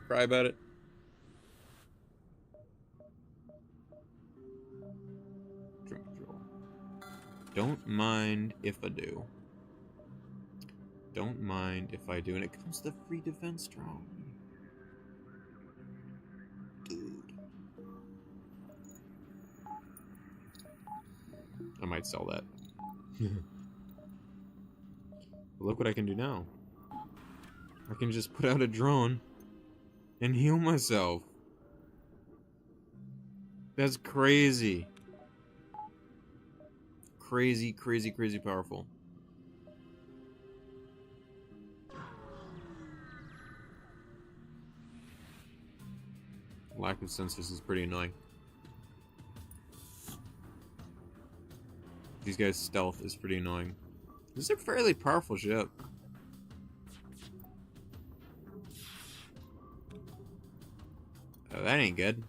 Speaker 1: Cry about it? Drum control. Don't mind if I do. Don't mind if I do. And it comes to the free defense drone. Dude. I might sell that. Look what I can do now. I can just put out a drone and heal myself. That's crazy. Crazy powerful. Lack of sensors is pretty annoying. These guys' stealth is pretty annoying. This is a fairly powerful ship. Oh, that ain't good.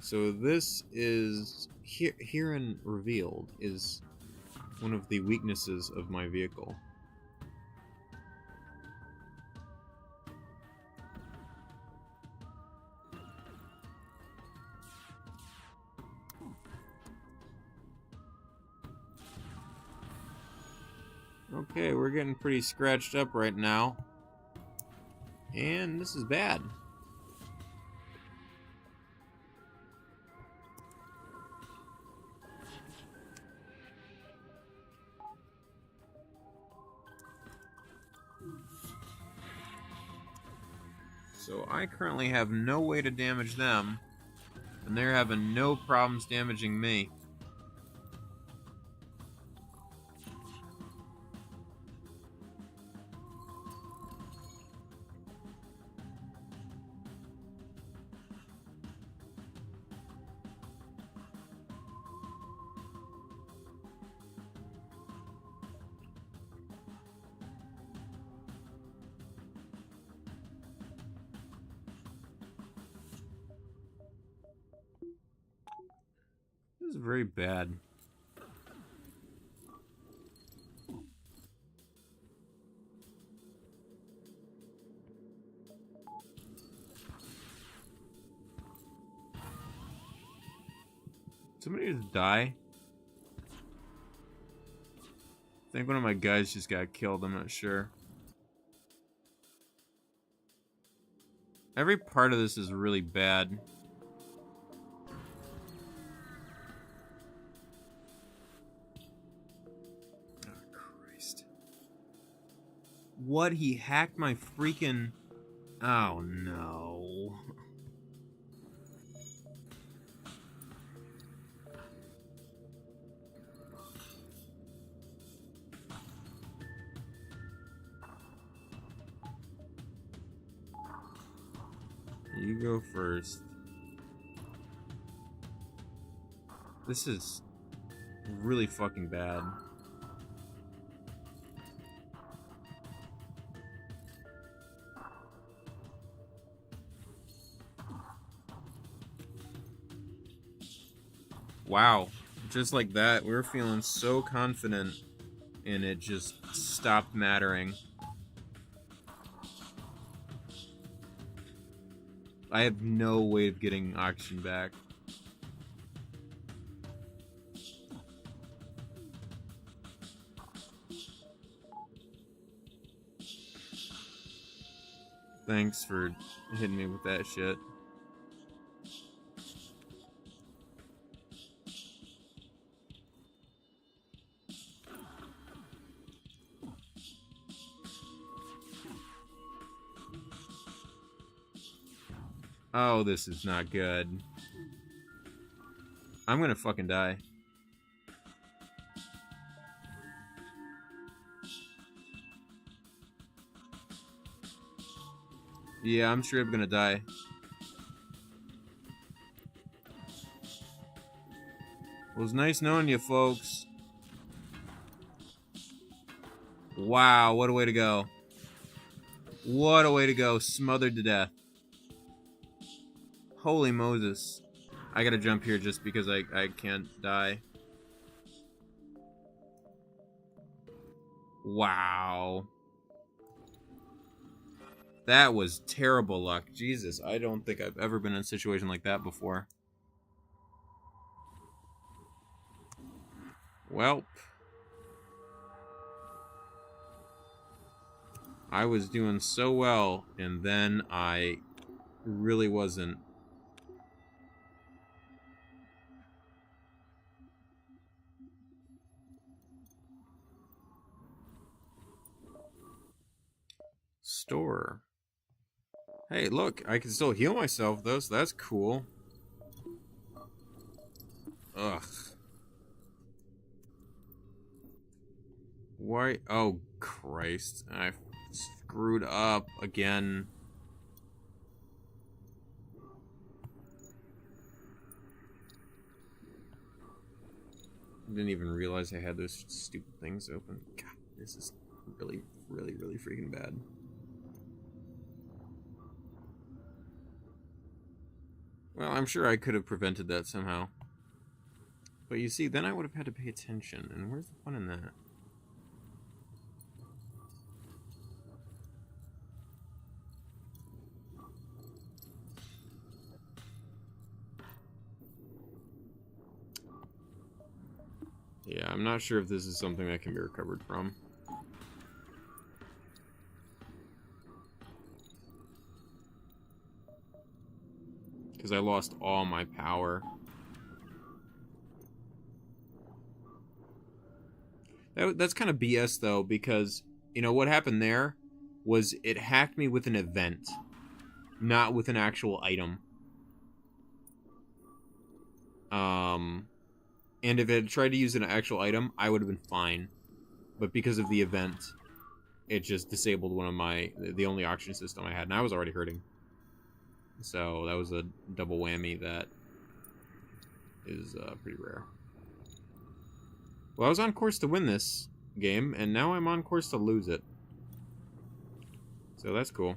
Speaker 1: So this is herein revealed is one of the weaknesses of my vehicle. Okay, we're getting pretty scratched up right now. And this is bad. So I currently have no way to damage them, and they're having no problems damaging me. This is very bad. Somebody just die? I think one of my guys just got killed, I'm not sure. Every part of this is really bad. Oh, Christ. What? He hacked my freaking... Oh, no. You go first. This is really fucking bad. Wow. Just like that, we're feeling so confident and it just stopped mattering. I have no way of getting oxygen back. Thanks for hitting me with that shit. Oh, this is not good. I'm gonna fucking die. Yeah, I'm sure I'm gonna die. It was nice knowing you, folks. Wow, what a way to go. What a way to go. Smothered to death. Holy Moses. I gotta jump here just because I can't die. Wow. That was terrible luck. Jesus, I don't think I've ever been in a situation like that before. Welp. I was doing so well, and then I really wasn't. Store. Hey, look, I can still heal myself, though, so that's cool. Ugh. Why? Oh, Christ. I screwed up again. Didn't even realize I had those stupid things open. God, this is really, really, really freaking bad. Well, I'm sure I could have prevented that somehow. But you see, then I would have had to pay attention, and where's the fun in that? Yeah, I'm not sure if this is something that can be recovered from. Because I lost all my power. That's kind of BS, though, because, you know, what happened there was it hacked me with an event, not with an actual item. And if it had tried to use an actual item, I would have been fine. But because of the event, it just disabled one of the only oxygen system I had, and I was already hurting. So that was a double whammy that is pretty rare. Well, I was on course to win this game, and now I'm on course to lose it. So that's cool.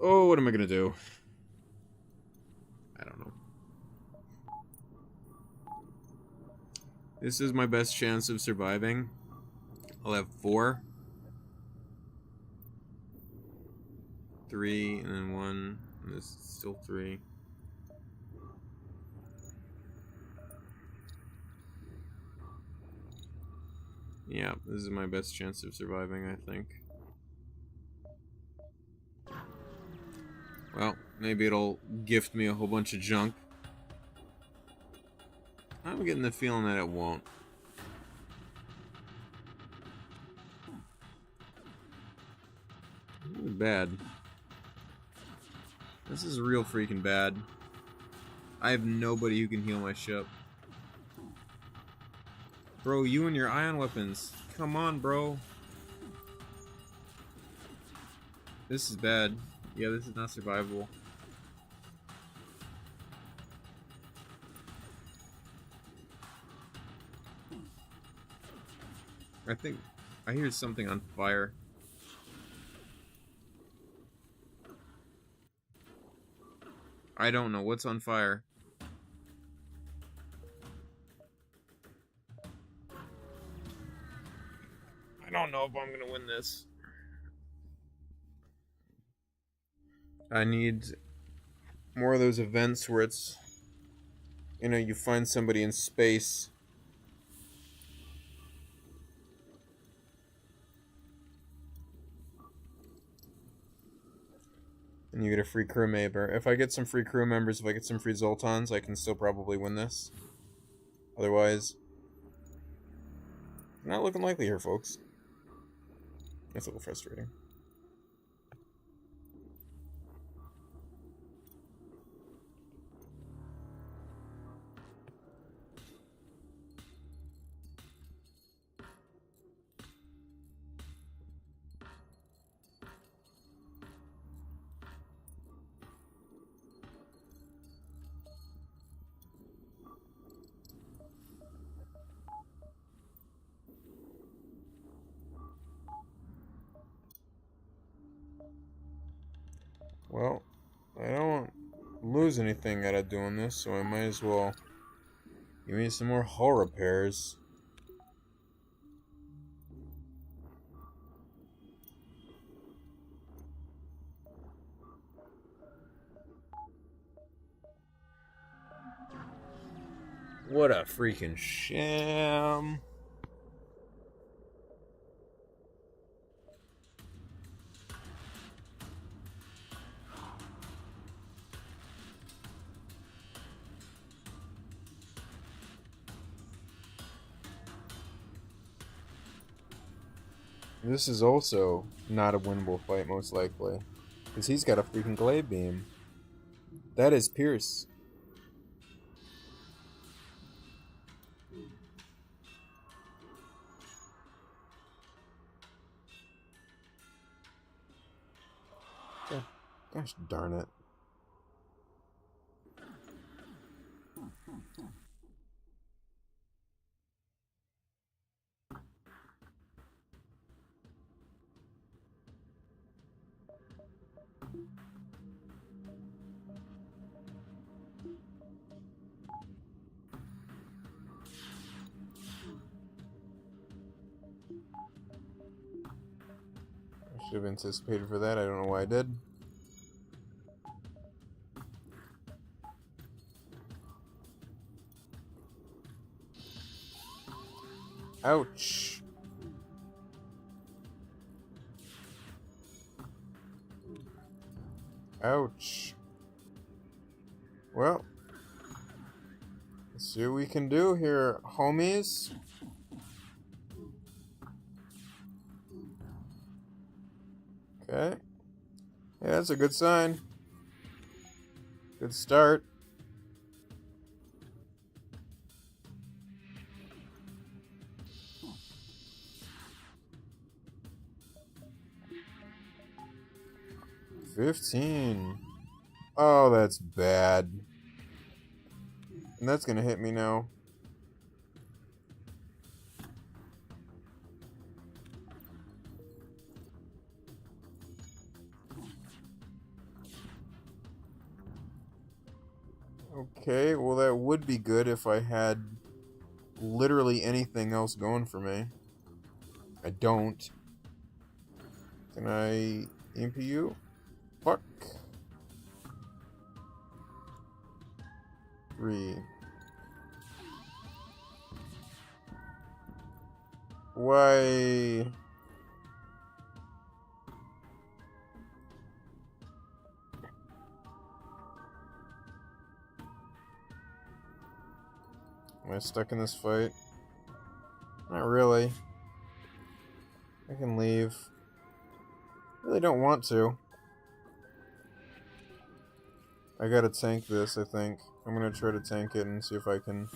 Speaker 1: Oh, what am I gonna do? I don't know. This is my best chance of surviving. I'll have 4. 3, and then 1. And this is still 3. Yeah, this is my best chance of surviving, I think. Well, maybe it'll gift me a whole bunch of junk. I'm getting the feeling that it won't. This is bad. This is real freaking bad. I have nobody who can heal my ship. Bro, you and your ion weapons. Come on, bro. This is bad. Yeah, this is not survivable. I think I hear something on fire. I don't know what's on fire. don't know if I'm gonna win this. I need more of those events where it's, you know, you find somebody in space. And you get a free crew member. If I get some free crew members, if I get some free Zoltans, I can still probably win this. Otherwise, not looking likely here, folks. That's a little frustrating. Well, I don't lose anything out of doing this, so I might as well give me some more hull repairs. What a freaking sham. This is also not a winnable fight, most likely. Because he's got a freaking glaive beam. That is Pierce. Gosh darn it. I should have anticipated for that. I don't know why I did. Ouch. Ouch. Well, let's see what we can do here, homies. Okay. Yeah, that's a good sign. Good start. $15. Oh, that's bad. And that's gonna hit me now. Okay, well that would be good if I had literally anything else going for me. I don't. Can I EMP you? Fuck. 3. Why? Am I stuck in this fight? Not really. I can leave. Really don't want to. I gotta tank this, I think. I'm gonna try to tank it and see if I can.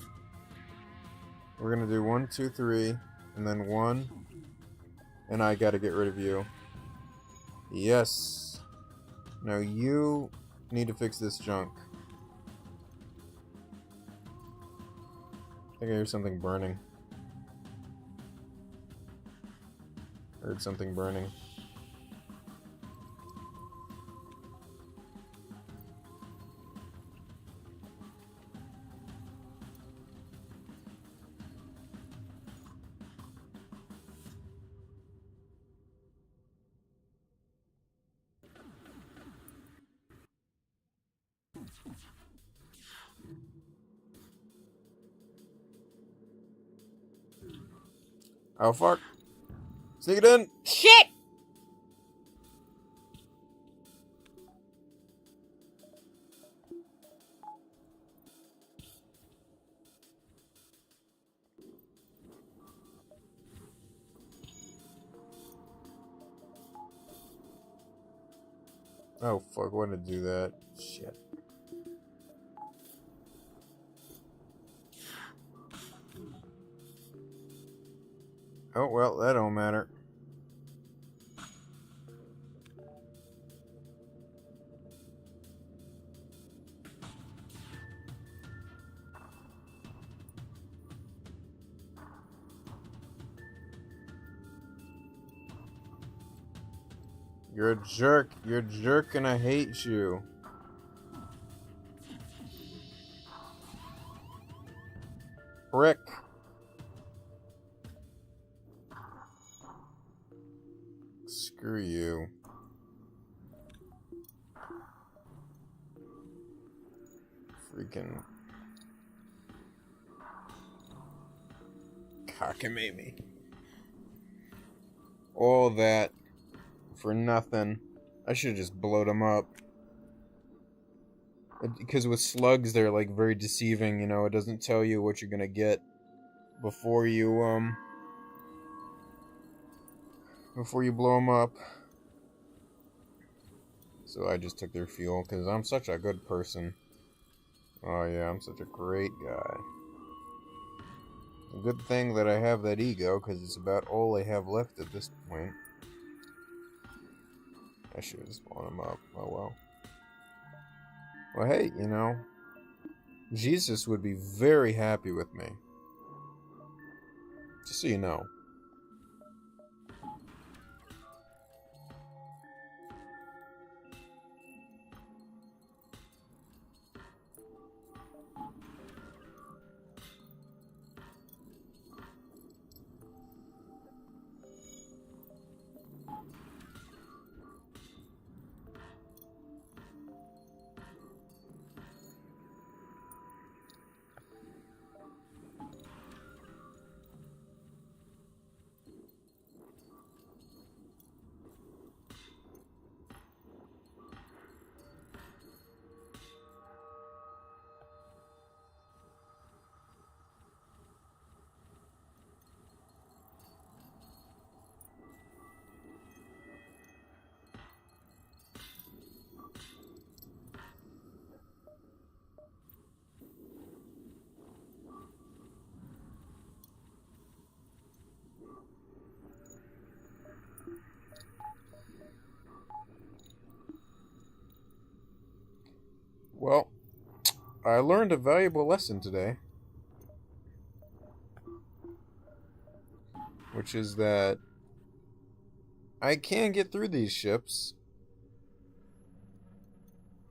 Speaker 1: We're gonna do 1, 2, 3, and then 1. And I gotta get rid of you. Yes. Now you need to fix this junk. I think I hear something burning. Heard something burning. Oh, fuck. Sneak it in.
Speaker 2: Shit!
Speaker 1: Oh, fuck. Why did I do that? Shit. Oh, well, that don't matter. You're a jerk. You're a jerk and I hate you. Prick. Screw you. Freaking cockamamie. All that for nothing. I should have just blowed them up. Because with slugs, they're like very deceiving, you know, it doesn't tell you what you're gonna get before you blow them up. So I just took their fuel, because I'm such a good person. Oh yeah, I'm such a great guy. A good thing that I have that ego, because it's about all I have left at this point. I should have just blown them up. Oh well. Well, hey, you know, Jesus would be very happy with me. Just so you know. Well, I learned a valuable lesson today. Which is that I can get through these ships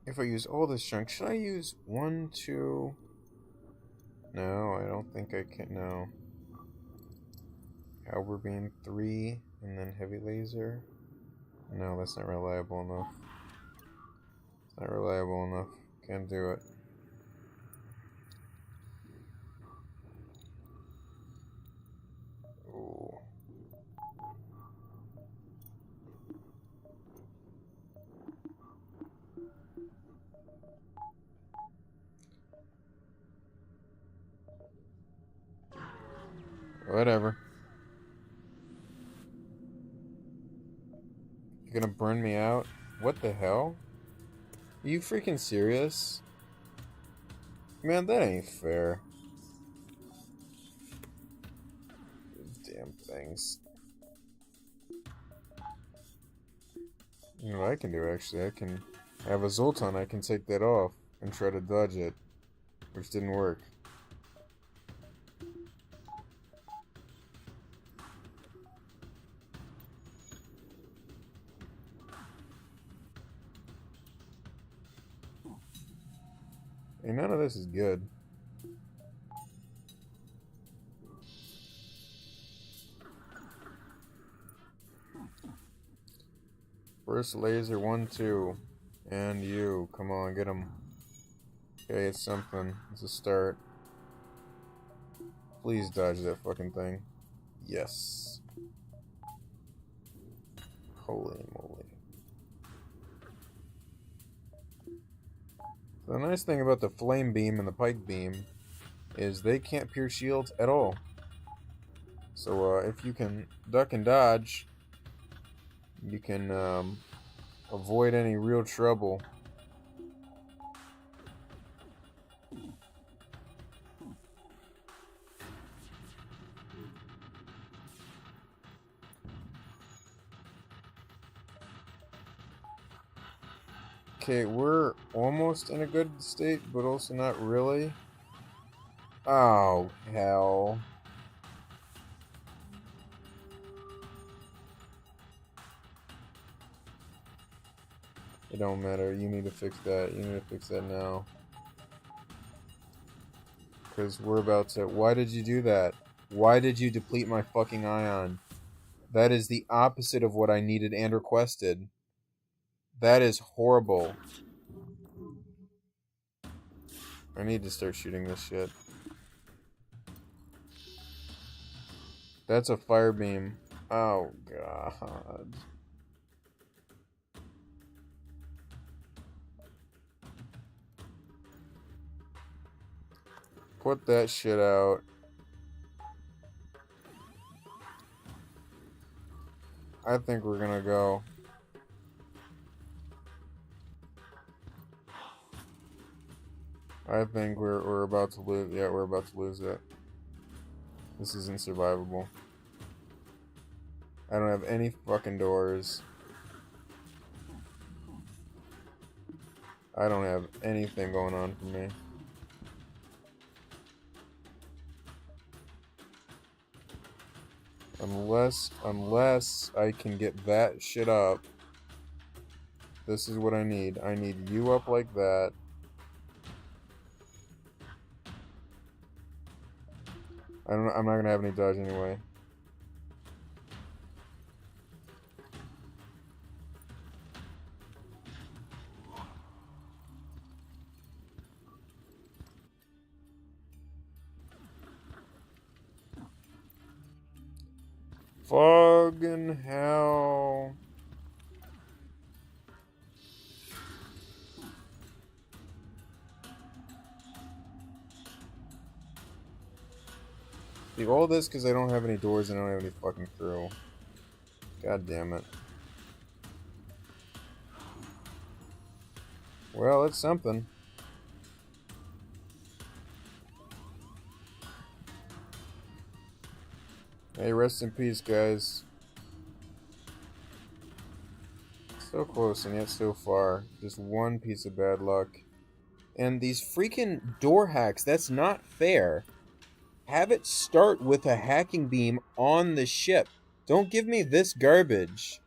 Speaker 1: if I use all this junk. Should I use 1, 2? No, I don't think I can. No. Halberd beam 3, and then heavy laser. No, that's not reliable enough. It's not reliable enough. Can't do it. Ooh. Whatever. You're gonna burn me out? What the hell? Are you freaking serious? Man, that ain't fair. Damn things. You know what I can do, actually? I have a Zoltan, I can take that off and try to dodge it. Which didn't work. Hey, none of this is good. First laser, 1, 2. And you. Come on, get him. Okay, it's something. It's a start. Please dodge that fucking thing. Yes. Holy moly. The nice thing about the flame beam and the pike beam is they can't pierce shields at all. So if you can duck and dodge, you can avoid any real trouble. Okay, we're almost in a good state, but also not really. Oh, hell. It don't matter. You need to fix that. You need to fix that now. Because we're about to... Why did you do that? Why did you deplete my fucking ion? That is the opposite of what I needed and requested. That is horrible. I need to start shooting this shit. That's a fire beam. Oh, God. Put that shit out. I think we're gonna go. I think we're about to lose. Yeah, we're about to lose it. This isn't survivable. I don't have any fucking doors. I don't have anything going on for me. Unless I can get that shit up. This is what I need. I need you up like that. I'm not gonna have any dodge anyway. Fucking hell. See, all this because I don't have any doors and I don't have any fucking crew. God damn it. Well, it's something. Hey, rest in peace, guys. So close and yet so far. Just one piece of bad luck. And these freaking door hacks, that's not fair. Have it start with a hacking beam on the ship. Don't give me this garbage.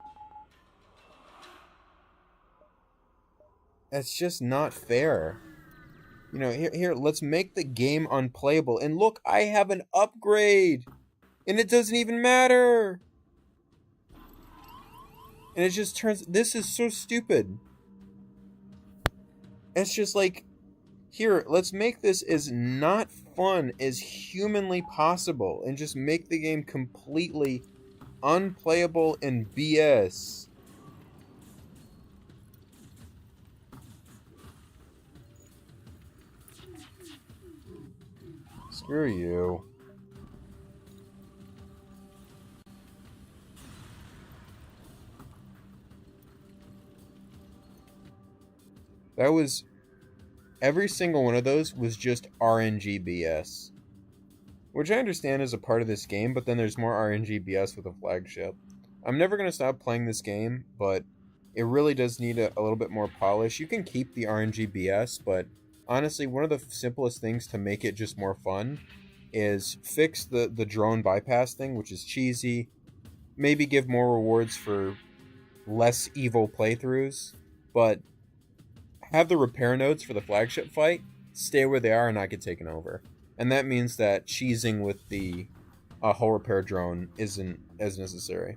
Speaker 1: That's just not fair. You know, here, let's make the game unplayable. And look, I have an upgrade! And it doesn't even matter! And it just turns... This is so stupid. It's just like... Here, let's make this as not fun as humanly possible. And just make the game completely unplayable and BS. Screw you. That was... Every single one of those was just RNG BS. Which I understand is a part of this game, but then there's more RNG BS with a flagship. I'm never going to stop playing this game, but it really does need a little bit more polish. You can keep the RNG BS, but honestly, one of the simplest things to make it just more fun is fix the drone bypass thing, which is cheesy. Maybe give more rewards for less evil playthroughs, but have the repair nodes for the flagship fight stay where they are and not get taken over. And that means that cheesing with the hull repair drone isn't as necessary.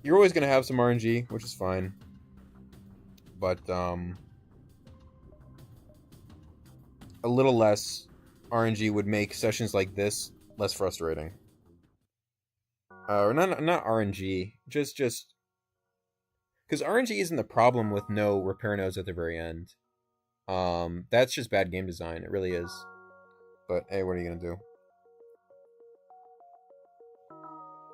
Speaker 1: You're always going to have some RNG, which is fine. But a little less RNG would make sessions like this less frustrating. or not RNG, just because RNG isn't the problem with no repair nodes at the very end. That's just bad game design. It really is. But hey, what are you gonna do?